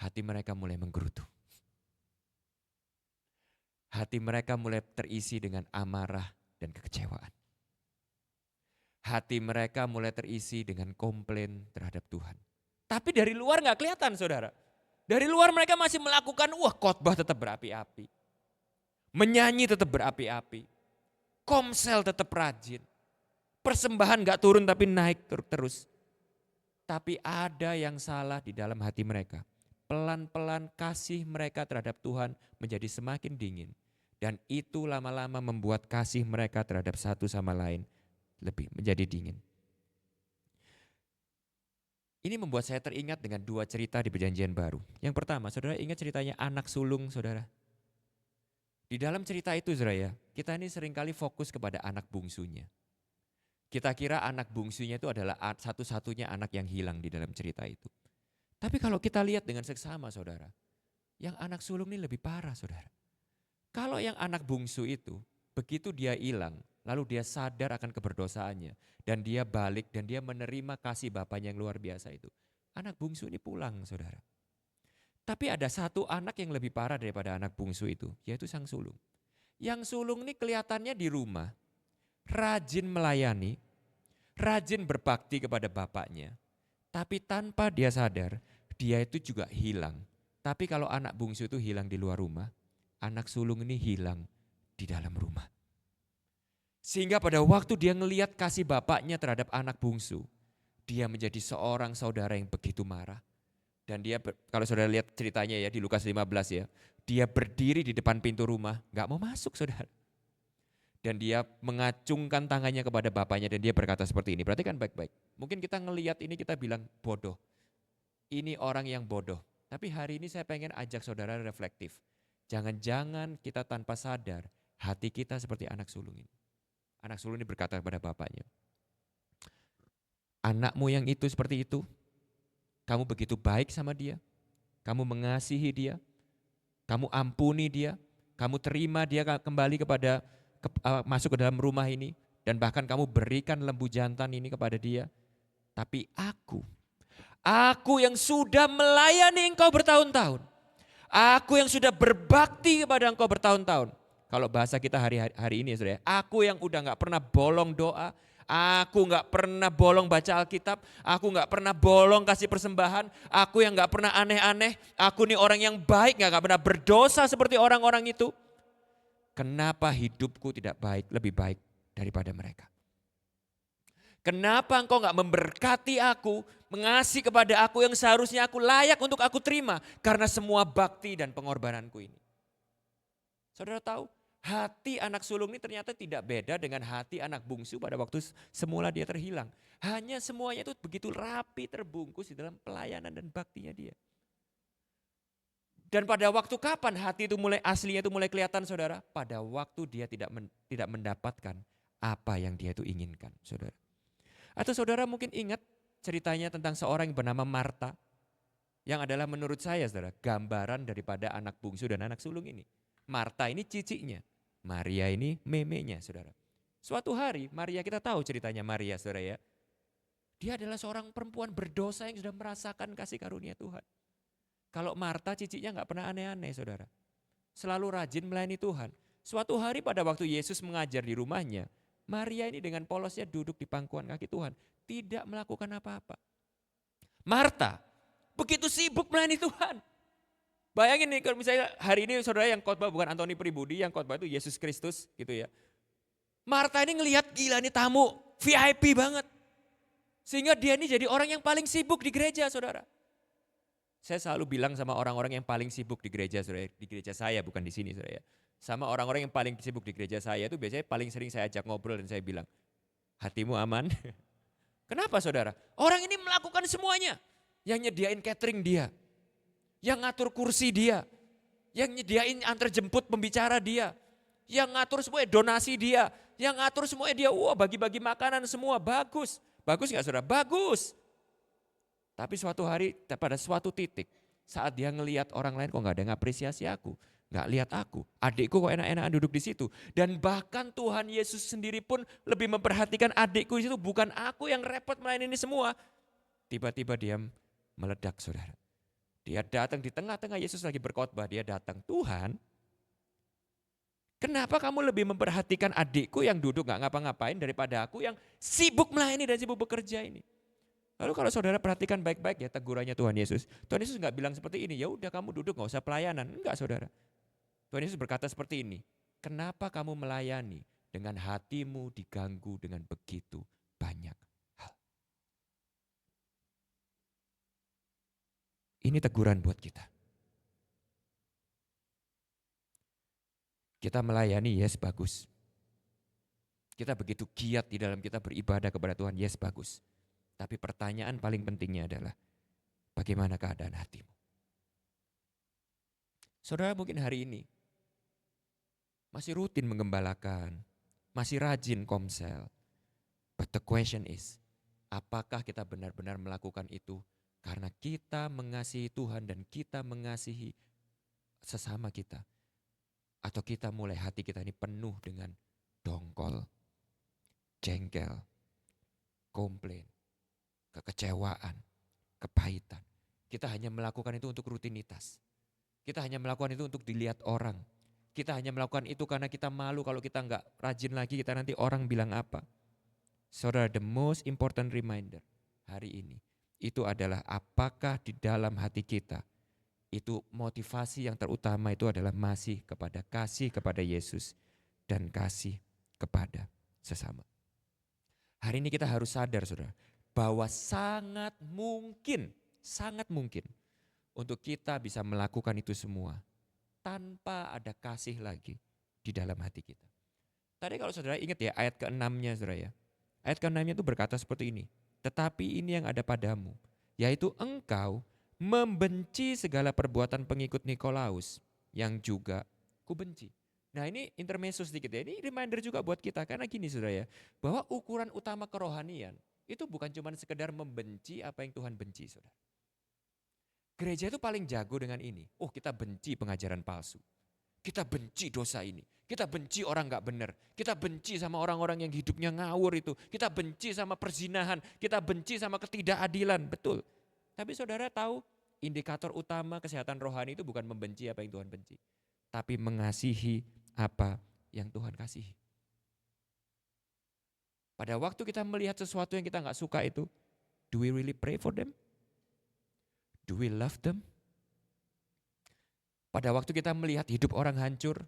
H: hati mereka mulai menggerutu. Hati mereka mulai terisi dengan amarah dan kekecewaan. Hati mereka mulai terisi dengan komplain terhadap Tuhan. Tapi dari luar gak kelihatan saudara. Dari luar mereka masih melakukan, khotbah tetap berapi-api. Menyanyi tetap berapi-api. Komsel tetap rajin. Persembahan gak turun tapi naik terus. Tapi ada yang salah di dalam hati mereka. Pelan-pelan kasih mereka terhadap Tuhan menjadi semakin dingin. Dan itu lama-lama membuat kasih mereka terhadap satu sama lain lebih menjadi dingin. Ini membuat saya teringat dengan dua cerita di Perjanjian Baru. Yang pertama, saudara ingat ceritanya anak sulung saudara. Di dalam cerita itu saudara ya, kita ini seringkali fokus kepada anak bungsunya. Kita kira anak bungsunya itu adalah satu-satunya anak yang hilang di dalam cerita itu. Tapi kalau kita lihat dengan seksama saudara, yang anak sulung ini lebih parah saudara. Kalau yang anak bungsu itu, begitu dia hilang, lalu dia sadar akan keberdosaannya. Dan dia balik dan dia menerima kasih Bapaknya yang luar biasa itu. Anak bungsu ini pulang saudara. Tapi ada satu anak yang lebih parah daripada anak bungsu itu, yaitu sang sulung. Yang sulung ini kelihatannya di rumah, rajin melayani, rajin berbakti kepada bapaknya. Tapi tanpa dia sadar, dia itu juga hilang. Tapi kalau anak bungsu itu hilang di luar rumah, anak sulung ini hilang di dalam rumah. Sehingga pada waktu dia ngelihat kasih bapaknya terhadap anak bungsu, dia menjadi seorang saudara yang begitu marah. Dan dia, kalau saudara lihat ceritanya ya di Lukas 15 ya, dia berdiri di depan pintu rumah, gak mau masuk saudara. Dan dia mengacungkan tangannya kepada bapaknya dan dia berkata seperti ini. Perhatikan baik-baik. Mungkin kita ngelihat ini kita bilang bodoh. Ini orang yang bodoh. Tapi hari ini saya pengen ajak saudara reflektif. Jangan-jangan kita tanpa sadar hati kita seperti anak sulung ini. Anak sulung ini berkata kepada bapaknya, anakmu yang itu seperti itu, kamu begitu baik sama dia, kamu mengasihi dia, kamu ampuni dia, kamu terima dia kembali masuk ke dalam rumah ini, dan bahkan kamu berikan lembu jantan ini kepada dia. Tapi aku yang sudah melayani engkau bertahun-tahun, aku yang sudah berbakti kepada engkau bertahun-tahun. Kalau bahasa kita hari ini saudara, aku yang udah gak pernah bolong doa, aku gak pernah bolong baca Alkitab, aku gak pernah bolong kasih persembahan, aku yang gak pernah aneh-aneh, aku nih orang yang baik, gak pernah berdosa seperti orang-orang itu. Kenapa hidupku tidak baik, lebih baik daripada mereka? Kenapa engkau gak memberkati aku, mengasihi kepada aku yang seharusnya aku layak untuk aku terima karena semua bakti dan pengorbananku ini? Saudara tahu, hati anak sulung ini ternyata tidak beda dengan hati anak bungsu pada waktu semula dia terhilang. Hanya semuanya itu begitu rapi terbungkus di dalam pelayanan dan baktinya dia. Dan pada waktu kapan hati itu mulai aslinya itu mulai kelihatan saudara? Pada waktu dia tidak mendapatkan apa yang dia itu inginkan saudara. Atau saudara mungkin ingat ceritanya tentang seorang yang bernama Marta. Yang adalah menurut saya saudara gambaran daripada anak bungsu dan anak sulung ini. Marta ini ciciknya, Maria ini memenya saudara. Suatu hari Maria, kita tahu ceritanya Maria saudara ya. Dia adalah seorang perempuan berdosa yang sudah merasakan kasih karunia Tuhan. Kalau Marta ciciknya gak pernah aneh-aneh saudara. Selalu rajin melayani Tuhan. Suatu hari pada waktu Yesus mengajar di rumahnya, Maria ini dengan polosnya duduk di pangkuan kaki Tuhan. Tidak melakukan apa-apa. Marta begitu sibuk melayani Tuhan. Bayangin nih kalau misalnya hari ini saudara yang khotbah bukan Antoni Pribudi, yang khotbah itu Yesus Kristus gitu ya. Marta ini ngelihat gila nih tamu VIP banget. Sehingga dia ini jadi orang yang paling sibuk di gereja saudara. Saya selalu bilang sama orang-orang yang paling sibuk di gereja saudara, di gereja saya bukan di sini saudara ya. Sama orang-orang yang paling sibuk di gereja saya itu biasanya paling sering saya ajak ngobrol dan saya bilang, hatimu aman? Kenapa saudara? Orang ini melakukan semuanya. Yang nyediain catering dia. Yang ngatur kursi dia, yang nyediain antar jemput pembicara dia, yang ngatur semuanya donasi dia, yang ngatur semuanya dia, wah bagi-bagi makanan semua, bagus. Bagus gak saudara? Bagus. Tapi suatu hari pada suatu titik saat dia ngelihat orang lain kok gak ada yang apresiasi aku, gak lihat aku, adikku kok enak-enakan duduk di situ. Dan bahkan Tuhan Yesus sendiri pun lebih memperhatikan adikku di situ, bukan aku yang repot melayani ini semua. Tiba-tiba dia meledak saudara. Dia datang di tengah-tengah Yesus lagi berkhotbah, dia datang, Tuhan, kenapa kamu lebih memperhatikan adikku yang duduk gak ngapa-ngapain daripada aku yang sibuk melayani dan sibuk bekerja ini? Lalu kalau saudara perhatikan baik-baik ya tegurannya Tuhan Yesus. Tuhan Yesus gak bilang seperti ini, ya udah kamu duduk gak usah pelayanan. Enggak saudara. Tuhan Yesus berkata seperti ini, kenapa kamu melayani dengan hatimu diganggu dengan begitu banyak hal? Ini teguran buat kita. Kita melayani, yes bagus. Kita begitu giat di dalam kita beribadah kepada Tuhan, yes bagus. Tapi pertanyaan paling pentingnya adalah, bagaimana keadaan hatimu? Saudara mungkin hari ini masih rutin menggembalakan, masih rajin komsel. But the question is, apakah kita benar-benar melakukan itu karena kita mengasihi Tuhan dan kita mengasihi sesama kita? Atau kita mulai hati kita ini penuh dengan dongkol, jengkel, komplain, kekecewaan, kepahitan. Kita hanya melakukan itu untuk rutinitas. Kita hanya melakukan itu untuk dilihat orang. Kita hanya melakukan itu karena kita malu kalau kita enggak rajin lagi, kita nanti orang bilang apa. Saudara, the most important reminder hari ini, itu adalah apakah di dalam hati kita itu motivasi yang terutama itu adalah masih kepada kasih kepada Yesus dan kasih kepada sesama. Hari ini kita harus sadar saudara, bahwa sangat mungkin untuk kita bisa melakukan itu semua tanpa ada kasih lagi di dalam hati kita. Tadi kalau saudara ingat ya ayat ke-6-nya saudara ya. Ayat ke-6-nya itu berkata seperti ini. Tetapi ini yang ada padamu, yaitu engkau membenci segala perbuatan pengikut Nikolaus yang juga kubenci. Nah ini intermezzo sedikit ya, ini reminder juga buat kita. Karena gini saudara ya, bahwa ukuran utama kerohanian itu bukan cuma sekedar membenci apa yang Tuhan benci saudara. Gereja itu paling jago dengan ini. Oh kita benci pengajaran palsu. Kita benci dosa ini. Kita benci orang gak benar. Kita benci sama orang-orang yang hidupnya ngawur itu. Kita benci sama perzinahan. Kita benci sama ketidakadilan. Betul. Tapi saudara tahu indikator utama kesehatan rohani itu bukan membenci apa yang Tuhan benci. Tapi mengasihi apa yang Tuhan kasihi. Pada waktu kita melihat sesuatu yang kita gak suka itu, do we really pray for them? Do we love them? Pada waktu kita melihat hidup orang hancur,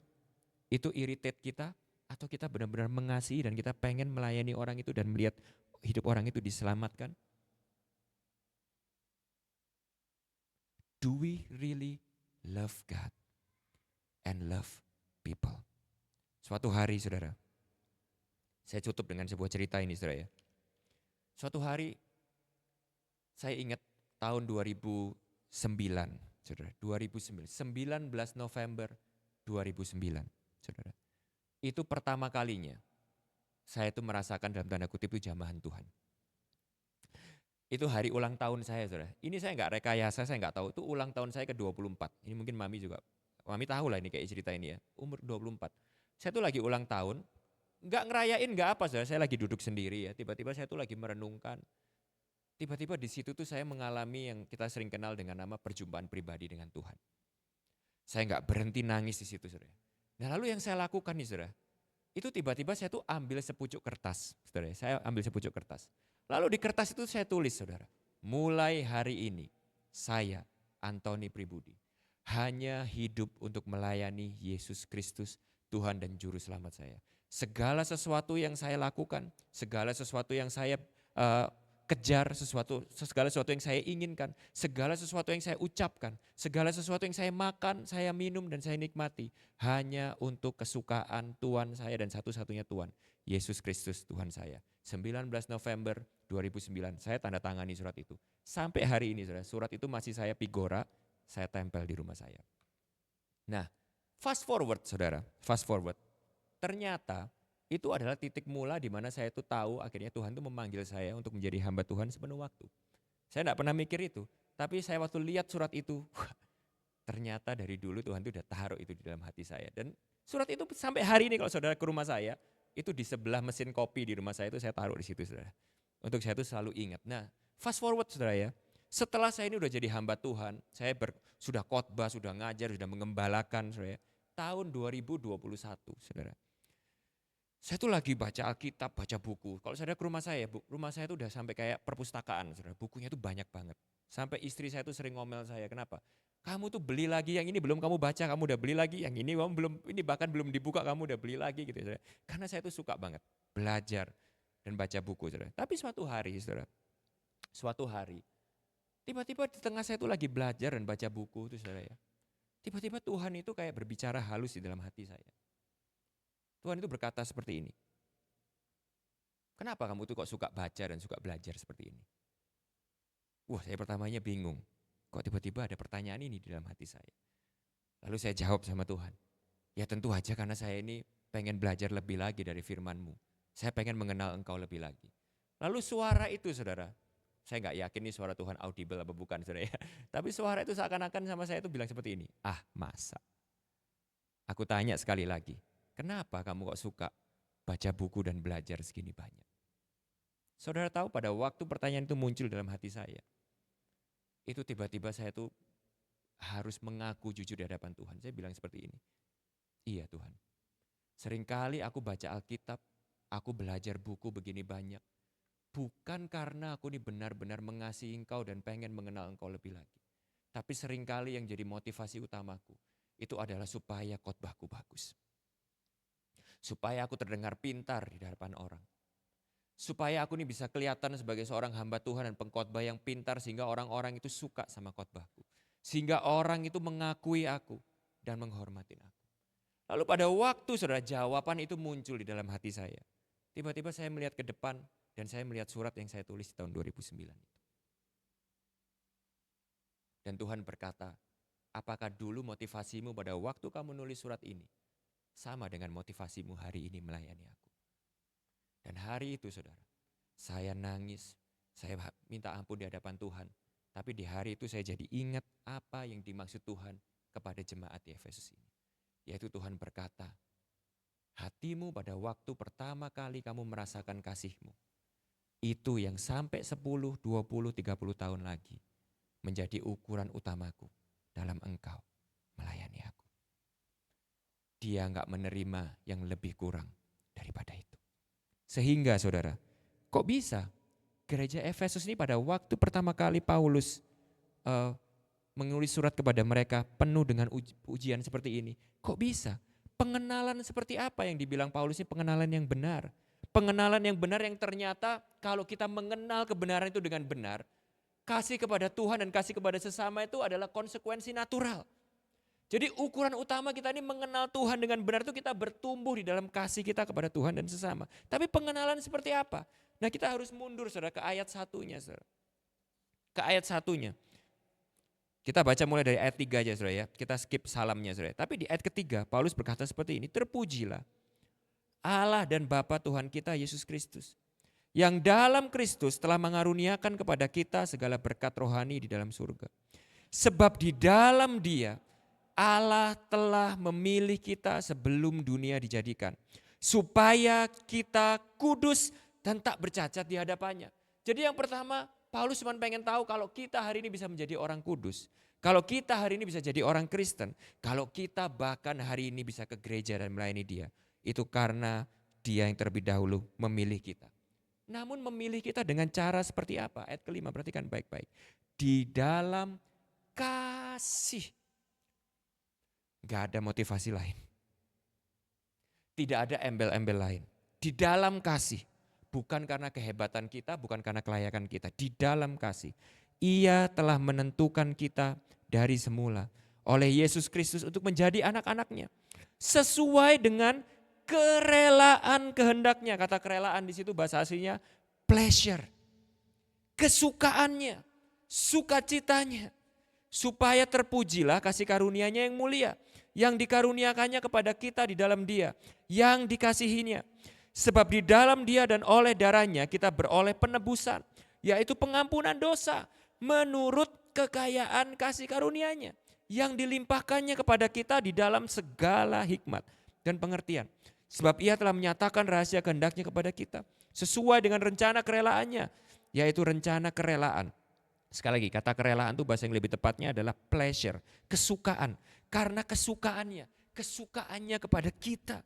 H: itu irritate kita, atau kita benar-benar mengasihi dan kita pengen melayani orang itu dan melihat hidup orang itu diselamatkan? Do we really love God and love people? Suatu hari saudara, saya tutup dengan sebuah cerita ini saudara ya. Suatu hari saya ingat tahun 2009 saudara, 19 November 2009 saudara. Itu pertama kalinya saya itu merasakan dalam tanda kutip itu jamahan Tuhan. Itu hari ulang tahun saya saudara. Ini saya nggak rekayasa, saya nggak tahu. Itu ulang tahun saya ke-24. Ini mungkin Mami juga. Mami tahu lah ini kayak cerita ini ya. Umur 24. Saya tuh lagi ulang tahun. Nggak ngerayain nggak apa saudara. Saya lagi duduk sendiri ya. Tiba-tiba saya tuh lagi merenungkan. Tiba-tiba di situ tuh saya mengalami yang kita sering kenal dengan nama perjumpaan pribadi dengan Tuhan. Saya nggak berhenti nangis di situ saudara. Nah lalu yang saya lakukan nih saudara. Itu tiba-tiba saya tuh ambil sepucuk kertas. Saudara, saya ambil sepucuk kertas. Lalu di kertas itu saya tulis saudara, mulai hari ini saya Antoni Pribudi hanya hidup untuk melayani Yesus Kristus Tuhan dan Juru Selamat saya. Segala sesuatu yang saya lakukan, segala sesuatu yang saya kejar, segala sesuatu yang saya inginkan, segala sesuatu yang saya ucapkan, segala sesuatu yang saya makan, saya minum dan saya nikmati hanya untuk kesukaan Tuhan saya dan satu-satunya Tuhan, Yesus Kristus Tuhan saya. 19 November 2009 saya tanda tangani surat itu. Sampai hari ini surat itu masih saya pigora, saya tempel di rumah saya. Nah, fast forward saudara, fast forward. Ternyata itu adalah titik mula di mana saya itu tahu akhirnya Tuhan itu memanggil saya untuk menjadi hamba Tuhan sepenuh waktu. Saya enggak pernah mikir itu, tapi saya waktu lihat surat itu, ternyata dari dulu Tuhan itu udah taruh itu di dalam hati saya. Dan surat itu sampai hari ini kalau saudara ke rumah saya, itu di sebelah mesin kopi di rumah saya itu saya taruh di situ saudara. Untuk saya itu selalu ingat. Nah, fast forward saudara ya. Setelah saya ini udah jadi hamba Tuhan, saya sudah khotbah, sudah ngajar, sudah mengembalakan saudara ya. Tahun 2021 saudara. Saya tuh lagi baca Alkitab, baca buku. Kalau saudara ke rumah saya itu udah sampai kayak perpustakaan saudara. Bukunya tuh banyak banget. Sampai istri saya tuh sering ngomel saya, kenapa? Kamu tuh beli lagi yang ini belum kamu baca, kamu udah beli lagi yang ini kamu belum, ini bahkan belum dibuka kamu udah beli lagi gitu saudara. Karena saya tuh suka banget belajar dan baca buku saudara. Tapi suatu hari saudara, tiba-tiba di tengah saya tuh lagi belajar dan baca buku itu saudara ya. Tiba-tiba Tuhan itu kayak berbicara halus di dalam hati saya. Tuhan itu berkata seperti ini. Kenapa kamu tuh kok suka baca dan suka belajar seperti ini? Wah, saya pertamanya bingung. Kok tiba-tiba ada pertanyaan ini di dalam hati saya. Lalu saya jawab sama Tuhan. Ya tentu aja karena saya ini pengen belajar lebih lagi dari firman-Mu. Saya pengen mengenal Engkau lebih lagi. Lalu suara itu saudara, saya nggak yakin ini suara Tuhan audible apa bukan saudara ya. Tapi suara itu seakan-akan sama saya itu bilang seperti ini. Ah masa? Aku tanya sekali lagi. Kenapa kamu kok suka baca buku dan belajar segini banyak? Saudara tahu pada waktu pertanyaan itu muncul dalam hati saya. Itu tiba-tiba saya tuh harus mengaku jujur di hadapan Tuhan. Saya bilang seperti ini. Iya Tuhan. Seringkali aku baca Alkitab, aku belajar buku begini banyak. bukan karena aku ini benar-benar mengasihi engkau dan pengen mengenal engkau lebih lagi. Tapi seringkali yang jadi motivasi utamaku itu adalah supaya khotbahku bagus. Supaya aku terdengar pintar di hadapan orang. Supaya aku ini bisa kelihatan sebagai seorang hamba Tuhan dan pengkhotbah yang pintar sehingga orang-orang itu suka sama khotbahku. Sehingga orang itu mengakui aku dan menghormati aku. Lalu pada waktu saudara jawaban itu muncul di dalam hati saya. Tiba-tiba saya melihat ke depan dan saya melihat surat yang saya tulis di tahun 2009 itu. Dan Tuhan berkata, apakah dulu motivasimu pada waktu kamu nulis surat ini sama dengan motivasimu hari ini melayani aku? Dan hari itu saudara, saya nangis, saya minta ampun di hadapan Tuhan. Tapi di hari itu saya jadi ingat apa yang dimaksud Tuhan kepada jemaat di Efesus ini. Yaitu Tuhan berkata, hatimu pada waktu pertama kali kamu merasakan kasih-Mu, itu yang sampai 10, 20, 30 tahun lagi menjadi ukuran utamaku dalam engkau melayani aku. Dia enggak menerima yang lebih kurang daripada itu. Sehingga saudara, kok bisa gereja Efesus ini pada waktu pertama kali Paulus menulis surat kepada mereka penuh dengan ujian seperti ini. Kok bisa? Pengenalan seperti apa yang dibilang Paulus ini pengenalan yang benar. Pengenalan yang benar yang ternyata kalau kita mengenal kebenaran itu dengan benar, kasih kepada Tuhan dan kasih kepada sesama itu adalah konsekuensi natural. Jadi ukuran utama kita ini mengenal Tuhan dengan benar itu kita bertumbuh di dalam kasih kita kepada Tuhan dan sesama. Tapi pengenalan seperti apa? Nah kita harus mundur saudara ke ayat satunya saudara. Ke ayat satunya. Kita baca mulai dari ayat 3 aja saudara ya. Kita skip salamnya saudara. Tapi di ayat ketiga Paulus berkata seperti ini. Terpujilah Allah dan Bapa Tuhan kita Yesus Kristus. Yang dalam Kristus telah mengaruniakan kepada kita segala berkat rohani di dalam surga. Sebab di dalam Dia Allah telah memilih kita sebelum dunia dijadikan. Supaya kita kudus dan tak bercacat di hadapannya. Jadi yang pertama Paulus cuma pengen tahu kalau kita hari ini bisa menjadi orang kudus. Kalau kita hari ini bisa jadi orang Kristen. Kalau kita bahkan hari ini bisa ke gereja dan melayani Dia. Itu karena Dia yang terlebih dahulu memilih kita. Namun memilih kita dengan cara seperti apa? Ayat kelima perhatikan baik-baik. Di dalam kasih. Gak ada motivasi lain. Tidak ada embel-embel lain. Di dalam kasih. Bukan karena kehebatan kita, bukan karena kelayakan kita. Di dalam kasih. Ia telah menentukan kita dari semula. Oleh Yesus Kristus untuk menjadi anak-anaknya. Sesuai dengan kerelaan kehendaknya. Kata kerelaan di situ bahasa aslinya pleasure. Kesukaannya. Sukacitanya. Supaya terpujilah kasih karunia-Nya yang mulia. Yang dikaruniakannya kepada kita di dalam Dia. Yang dikasihinya. Sebab di dalam Dia dan oleh darahnya kita beroleh penebusan. Yaitu pengampunan dosa. Menurut kekayaan kasih karunia-Nya. Yang dilimpahkannya kepada kita di dalam segala hikmat dan pengertian. Sebab Ia telah menyatakan rahasia kehendaknya kepada kita. Sesuai dengan rencana kerelaannya. Yaitu rencana kerelaan. Sekali lagi kata kerelaan itu bahasa yang lebih tepatnya adalah pleasure. Kesukaan. Karena kesukaannya kepada kita.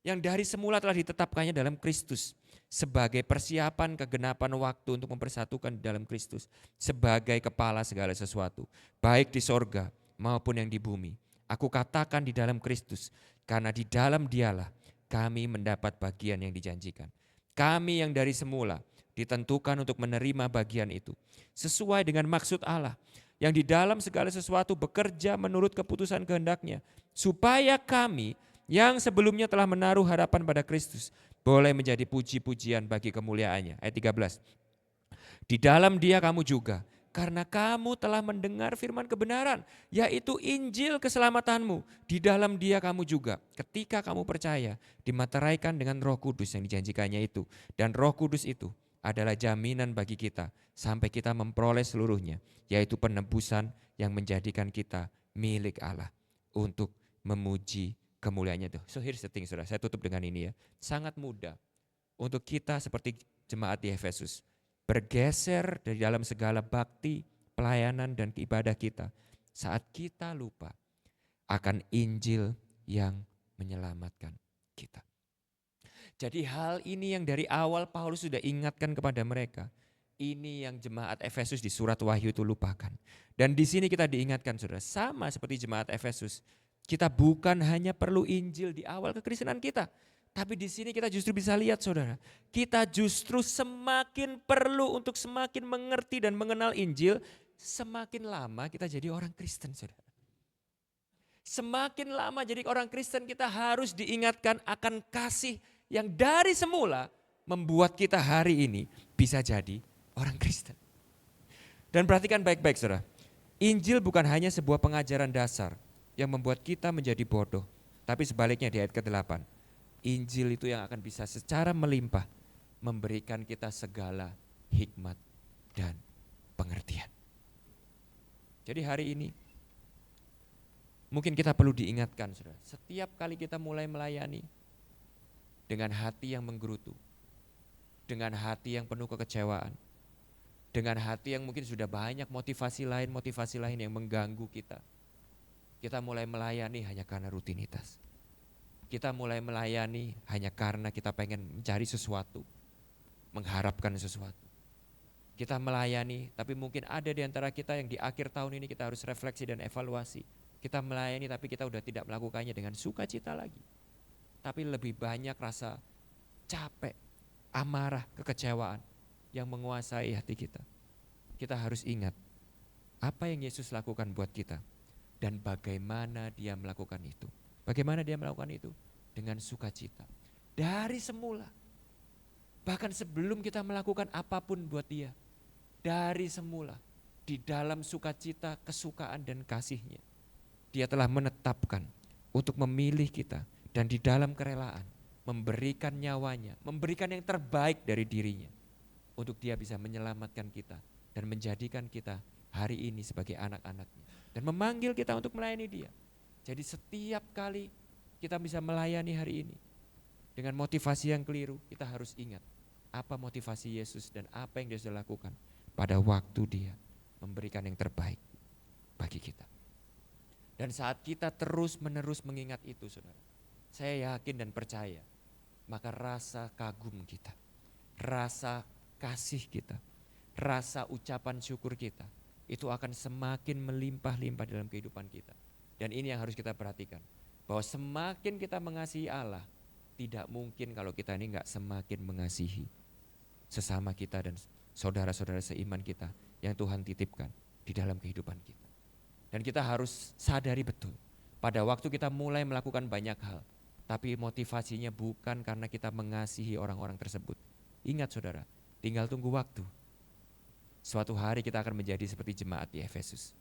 H: Yang dari semula telah ditetapkannya dalam Kristus. Sebagai persiapan kegenapan waktu untuk mempersatukan di dalam Kristus. Sebagai kepala segala sesuatu. Baik di sorga maupun yang di bumi. Aku katakan di dalam Kristus. Karena di dalam Dialah kami mendapat bagian yang dijanjikan. Kami yang dari semula ditentukan untuk menerima bagian itu. Sesuai dengan maksud Allah. Yang di dalam segala sesuatu bekerja menurut keputusan kehendaknya. Supaya kami yang sebelumnya telah menaruh harapan pada Kristus. Boleh menjadi puji-pujian bagi kemuliaannya. Ayat 13. Di dalam Dia kamu juga. Karena kamu telah mendengar firman kebenaran. Yaitu Injil keselamatanmu. Di dalam Dia kamu juga. Ketika kamu percaya. Dimateraikan dengan Roh Kudus yang dijanjikannya itu. Dan Roh Kudus itu adalah jaminan bagi kita sampai kita memperoleh seluruhnya, yaitu penebusan yang menjadikan kita milik Allah untuk memuji kemuliaannya itu. So here's the thing saudara, saya tutup dengan ini ya. Sangat mudah untuk kita seperti jemaat di Efesus bergeser dari dalam segala bakti, pelayanan dan ibadah kita saat kita lupa akan Injil yang menyelamatkan kita. Jadi hal ini yang dari awal Paulus sudah ingatkan kepada mereka. Ini yang jemaat Efesus di surat Wahyu itu lupakan. Dan di sini kita diingatkan saudara, sama seperti jemaat Efesus. Kita bukan hanya perlu Injil di awal kekristenan kita. Tapi di sini kita justru bisa lihat saudara. Kita justru semakin perlu untuk semakin mengerti dan mengenal Injil. Semakin lama kita jadi orang Kristen saudara. Semakin lama jadi orang Kristen kita harus diingatkan akan kasih yang dari semula membuat kita hari ini bisa jadi orang Kristen. Dan perhatikan baik-baik saudara. Injil bukan hanya sebuah pengajaran dasar yang membuat kita menjadi bodoh. Tapi sebaliknya di ayat ke-8. Injil itu yang akan bisa secara melimpah memberikan kita segala hikmat dan pengertian. Jadi hari ini mungkin kita perlu diingatkan saudara. Setiap kali kita mulai melayani dengan hati yang menggerutu, dengan hati yang penuh kekecewaan, dengan hati yang mungkin sudah banyak motivasi lain yang mengganggu kita. Kita mulai melayani hanya karena rutinitas. Kita mulai melayani hanya karena kita pengen mencari sesuatu, mengharapkan sesuatu. Kita melayani, tapi mungkin ada di antara kita yang di akhir tahun ini kita harus refleksi dan evaluasi. Kita melayani tapi kita udah tidak melakukannya dengan sukacita lagi. Tapi lebih banyak rasa capek, amarah, kekecewaan yang menguasai hati kita. Kita harus ingat apa yang Yesus lakukan buat kita dan bagaimana dia melakukan itu. Bagaimana dia melakukan itu? Dengan sukacita. Dari semula. Bahkan sebelum kita melakukan apapun buat dia. Dari semula. Di dalam sukacita, kesukaan dan kasihnya. Dia telah menetapkan untuk memilih kita. Dan di dalam kerelaan memberikan nyawanya, memberikan yang terbaik dari dirinya. Untuk dia bisa menyelamatkan kita dan menjadikan kita hari ini sebagai anak-anaknya. Dan memanggil kita untuk melayani dia. Jadi setiap kali kita bisa melayani hari ini dengan motivasi yang keliru, kita harus ingat apa motivasi Yesus dan apa yang dia sudah lakukan pada waktu dia memberikan yang terbaik bagi kita. Dan saat kita terus-menerus mengingat itu saudara, saya yakin dan percaya, maka rasa kagum kita, rasa kasih kita, rasa ucapan syukur kita, itu akan semakin melimpah-limpah dalam kehidupan kita. Dan ini yang harus kita perhatikan, bahwa semakin kita mengasihi Allah, tidak mungkin kalau kita ini gak semakin mengasihi sesama kita dan saudara-saudara seiman kita yang Tuhan titipkan di dalam kehidupan kita. Dan kita harus sadari betul, pada waktu kita mulai melakukan banyak hal, tapi motivasinya bukan karena kita mengasihi orang-orang tersebut. Ingat saudara, tinggal tunggu waktu. Suatu hari kita akan menjadi seperti jemaat di Efesus.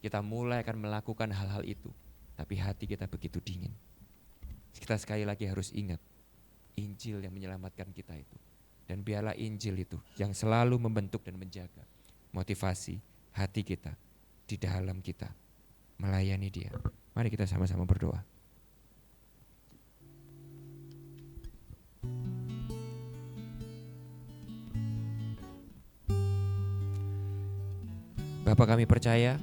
H: Kita mulai akan melakukan hal-hal itu, tapi hati kita begitu dingin. Kita sekali lagi harus ingat, Injil yang menyelamatkan kita itu. Dan biarlah Injil itu yang selalu membentuk dan menjaga motivasi hati kita di dalam kita melayani dia. Mari kita sama-sama berdoa. Bapa, kami percaya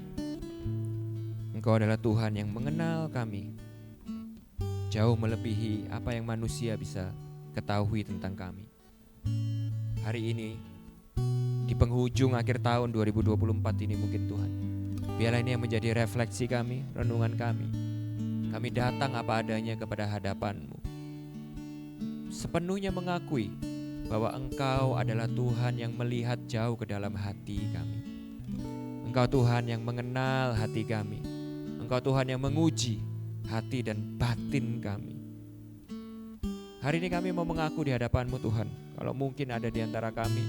H: Engkau adalah Tuhan yang mengenal kami jauh melebihi apa yang manusia bisa ketahui tentang kami. Hari ini di penghujung akhir tahun 2024 ini mungkin Tuhan, biarlah ini yang menjadi refleksi kami, renungan kami. Kami datang apa adanya kepada hadapan-Mu, sepenuhnya mengakui bahwa Engkau adalah Tuhan yang melihat jauh ke dalam hati kami. Engkau Tuhan yang mengenal hati kami. Engkau Tuhan yang menguji hati dan batin kami. Hari ini kami mau mengaku di hadapan-Mu Tuhan, kalau mungkin ada di antara kami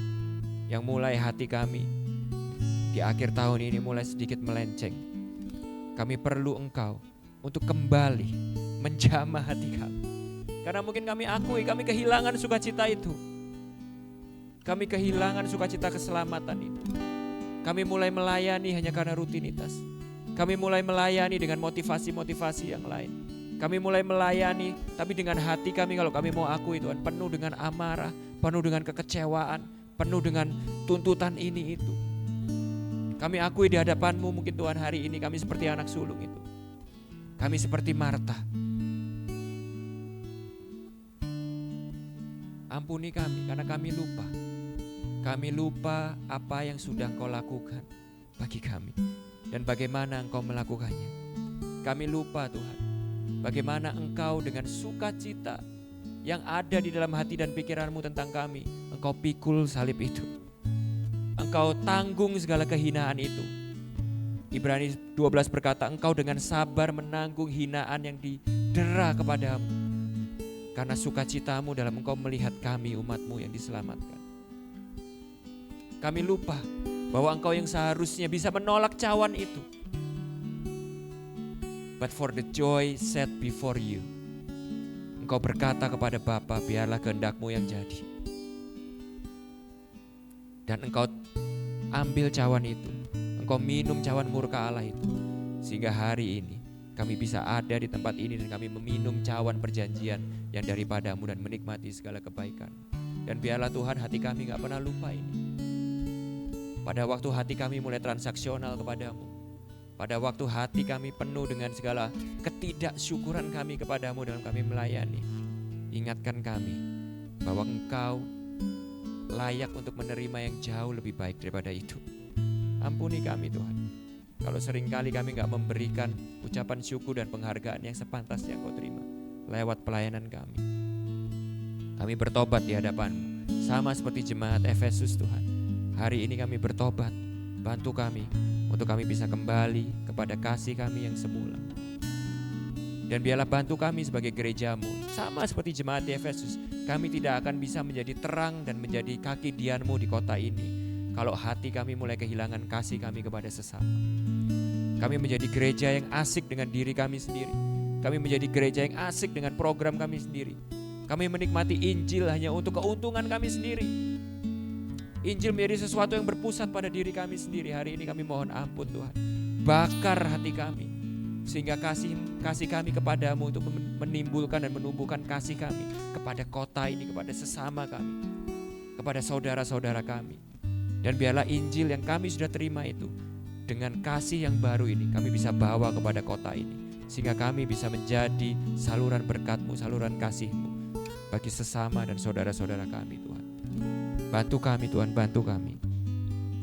H: yang mulai hati kami di akhir tahun ini mulai sedikit melenceng. Kami perlu Engkau untuk kembali menjamah hati kami. Karena mungkin kami akui kami kehilangan sukacita itu. Kami kehilangan sukacita keselamatan itu. Kami mulai melayani hanya karena rutinitas. Kami mulai melayani dengan motivasi-motivasi yang lain. Kami mulai melayani tapi dengan hati kami, kalau kami mau akui Tuhan, penuh dengan amarah, penuh dengan kekecewaan, penuh dengan tuntutan ini itu. Kami akui di hadapan-Mu mungkin Tuhan hari ini kami seperti anak sulung itu. Kami seperti Marta. Ampuni kami karena kami lupa. Kami lupa apa yang sudah Engkau lakukan bagi kami dan bagaimana Engkau melakukannya. Kami lupa Tuhan, bagaimana Engkau dengan sukacita yang ada di dalam hati dan pikiran-Mu tentang kami, Engkau pikul salib itu. Engkau tanggung segala kehinaan itu. Ibrani 12 berkata, Engkau dengan sabar menanggung hinaan yang didera kepadamu. Karena sukacitamu dalam Engkau melihat kami umat-Mu yang diselamatkan. Kami lupa bahwa Engkau yang seharusnya bisa menolak cawan itu. But for the joy set before you, Engkau berkata kepada Bapa, biarlah kehendak-Mu yang jadi. Dan Engkau ambil cawan itu, Engkau minum cawan murka Allah itu. Sehingga hari ini kami bisa ada di tempat ini dan kami meminum cawan perjanjian yang daripada-Mu dan menikmati segala kebaikan. Dan biarlah Tuhan hati kami gak pernah lupa ini. Pada waktu hati kami mulai transaksional kepadamu, pada waktu hati kami penuh dengan segala ketidaksyukuran kami kepadamu dalam kami melayani, ingatkan kami bahwa Engkau layak untuk menerima yang jauh lebih baik daripada itu. Ampuni kami Tuhan, kalau seringkali kami gak memberikan ucapan syukur dan penghargaan yang sepantasnya Engkau terima lewat pelayanan kami. Kami bertobat di hadapan-Mu, sama seperti jemaat Efesus Tuhan. Hari ini kami bertobat, bantu kami untuk kami bisa kembali kepada kasih kami yang semula. Dan biarlah bantu kami sebagai gereja-Mu, sama seperti jemaat di Efesus, kami tidak akan bisa menjadi terang dan menjadi kaki dian-Mu di kota ini kalau hati kami mulai kehilangan kasih kami kepada sesama. Kami menjadi gereja yang asik dengan diri kami sendiri. Kami menjadi gereja yang asik dengan program kami sendiri. Kami menikmati Injil hanya untuk keuntungan kami sendiri. Injil menjadi sesuatu yang berpusat pada diri kami sendiri. Hari ini kami mohon ampun Tuhan. Bakar hati kami. Sehingga kasih kami kepadamu untuk menimbulkan dan menumbuhkan kasih kami kepada kota ini, kepada sesama kami, kepada saudara-saudara kami. Dan biarlah Injil yang kami sudah terima itu, dengan kasih yang baru ini kami bisa bawa kepada kota ini. Sehingga kami bisa menjadi saluran berkat-Mu, saluran kasih-Mu bagi sesama dan saudara-saudara kami Tuhan. Bantu kami Tuhan, bantu kami.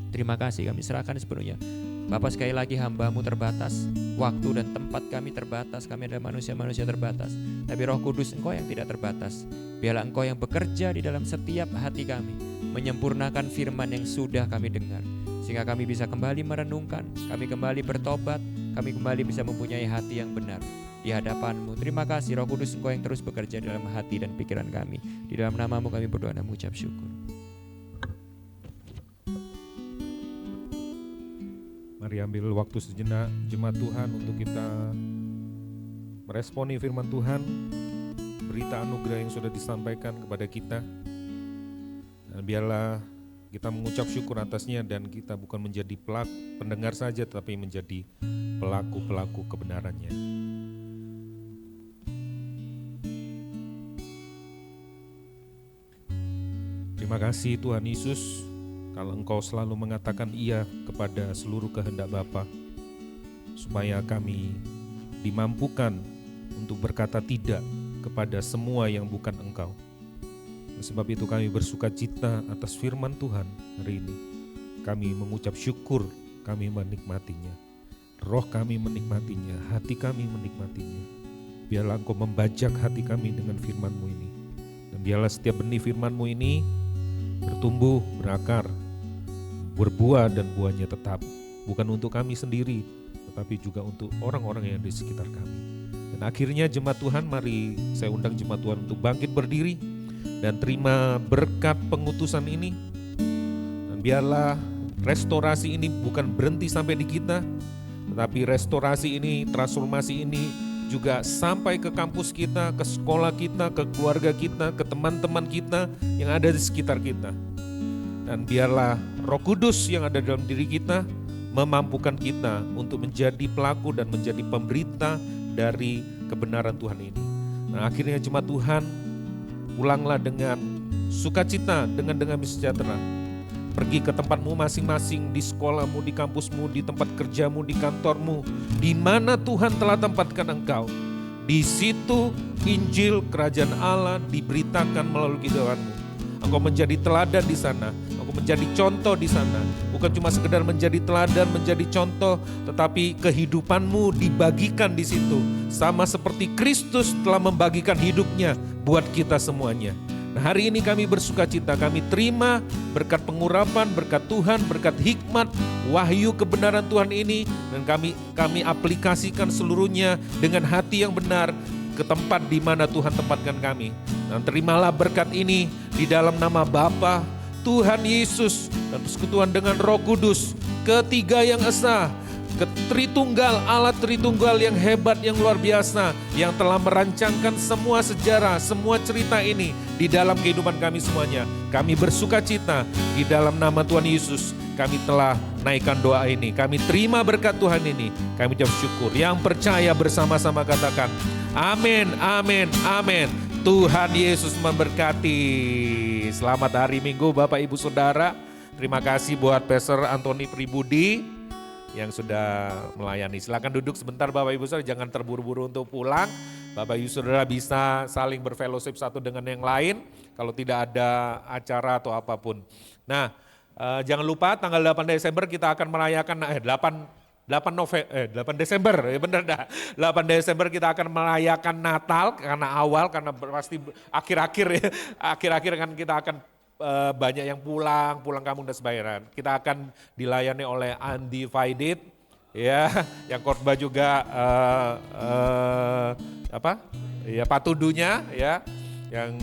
H: Terima kasih, kami serahkan sepenuhnya. Bapak, sekali lagi hamba-Mu terbatas, waktu dan tempat kami terbatas, kami adalah manusia-manusia terbatas. Tapi Roh Kudus Engkau yang tidak terbatas, biarlah Engkau yang bekerja di dalam setiap hati kami, menyempurnakan firman yang sudah kami dengar. Sehingga kami bisa kembali merenungkan, kami kembali bertobat, kami kembali bisa mempunyai hati yang benar di hadapan-Mu. Terima kasih Roh Kudus Engkau yang terus bekerja dalam hati dan pikiran kami. Di dalam nama-Mu kami berdoa dan mengucap syukur.
G: Mari ambil waktu sejenak jemaat Tuhan untuk kita meresponi firman Tuhan, berita anugerah yang sudah disampaikan kepada kita. Dan biarlah kita mengucap syukur atasnya dan kita bukan menjadi pendengar saja tetapi menjadi pelaku-pelaku kebenarannya. Terima kasih Tuhan Yesus, kalau Engkau selalu mengatakan iya kepada seluruh kehendak Bapa, supaya kami dimampukan untuk berkata tidak kepada semua yang bukan Engkau. Sebab itu kami bersukacita atas firman Tuhan hari ini. Kami mengucap syukur, kami menikmatinya. Roh kami menikmatinya, hati kami menikmatinya. Biarlah Engkau membajak hati kami dengan firman-Mu ini. Dan biarlah setiap benih firman-Mu ini bertumbuh, berakar, berbuah dan buahnya tetap, bukan untuk kami sendiri, tetapi juga untuk orang-orang yang di sekitar kami. Dan akhirnya jemaat Tuhan, mari saya undang jemaat Tuhan untuk bangkit berdiri dan terima berkat pengutusan ini. Dan biarlah restorasi ini bukan berhenti sampai di kita, tetapi restorasi ini, transformasi ini juga sampai ke kampus kita, ke sekolah kita, ke keluarga kita, ke teman-teman kita yang ada di sekitar kita. Dan biarlah Roh Kudus yang ada dalam diri kita memampukan kita untuk menjadi pelaku dan menjadi pemberita dari kebenaran Tuhan ini. Nah, akhirnya jemaat Tuhan, pulanglah dengan sukacita, dengan damai sejahtera. Pergi ke tempatmu masing-masing, di sekolahmu, di kampusmu, di tempat kerjamu, di kantormu, di mana Tuhan telah tempatkan engkau. Di situ Injil Kerajaan Allah diberitakan melalui kehidupanmu. Engkau menjadi teladan di sana, Engkau menjadi contoh di sana. Bukan cuma sekedar menjadi teladan, menjadi contoh, tetapi kehidupanmu dibagikan di situ. Sama seperti Kristus telah membagikan hidupnya buat kita semuanya. Nah, hari ini kami bersuka cita, kami terima berkat pengurapan, berkat Tuhan, berkat hikmat, wahyu kebenaran Tuhan ini, dan kami aplikasikan seluruhnya dengan hati yang benar ke tempat di mana Tuhan tempatkan kami. Dan terimalah berkat ini di dalam nama Bapa, Tuhan Yesus, dan persekutuan dengan Roh Kudus, ketiga yang esa, Tritunggal, Allah Tritunggal yang hebat, yang luar biasa, yang telah merancangkan semua sejarah, semua cerita ini di dalam kehidupan kami semuanya. Kami bersuka cita di dalam nama Tuhan Yesus. Kami telah naikkan doa ini. Kami terima berkat Tuhan ini. Kami ucap syukur. Yang percaya bersama-sama katakan, amin, amin, amin. Tuhan Yesus memberkati. Selamat hari Minggu Bapak Ibu Saudara. Terima kasih buat Pastor Antoni Pribudi yang sudah melayani. Silakan duduk sebentar Bapak Ibu Saudara, jangan terburu-buru untuk pulang. Bapak Ibu Saudara bisa saling berfellowship satu dengan yang lain kalau tidak ada acara atau apapun. Nah, jangan lupa tanggal 8 Desember kita akan merayakan 8 Desember, ya benar dah. 8 Desember kita akan merayakan Natal karena pasti akhir-akhir ya. Akhir-akhir kan kita akan banyak yang pulang kampung dan sebagainya. Kita akan dilayani oleh Undivided, ya, yang khotbah juga patudunya, ya, yang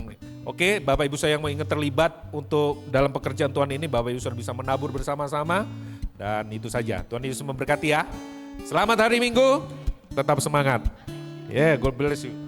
G: oke, Bapak Ibu saya yang mau ingat terlibat untuk dalam pekerjaan Tuhan ini, Bapak Ibu sudah bisa menabur bersama-sama, dan itu saja. Tuhan Yesus memberkati ya. Selamat hari Minggu, tetap semangat. Yeah, God bless you.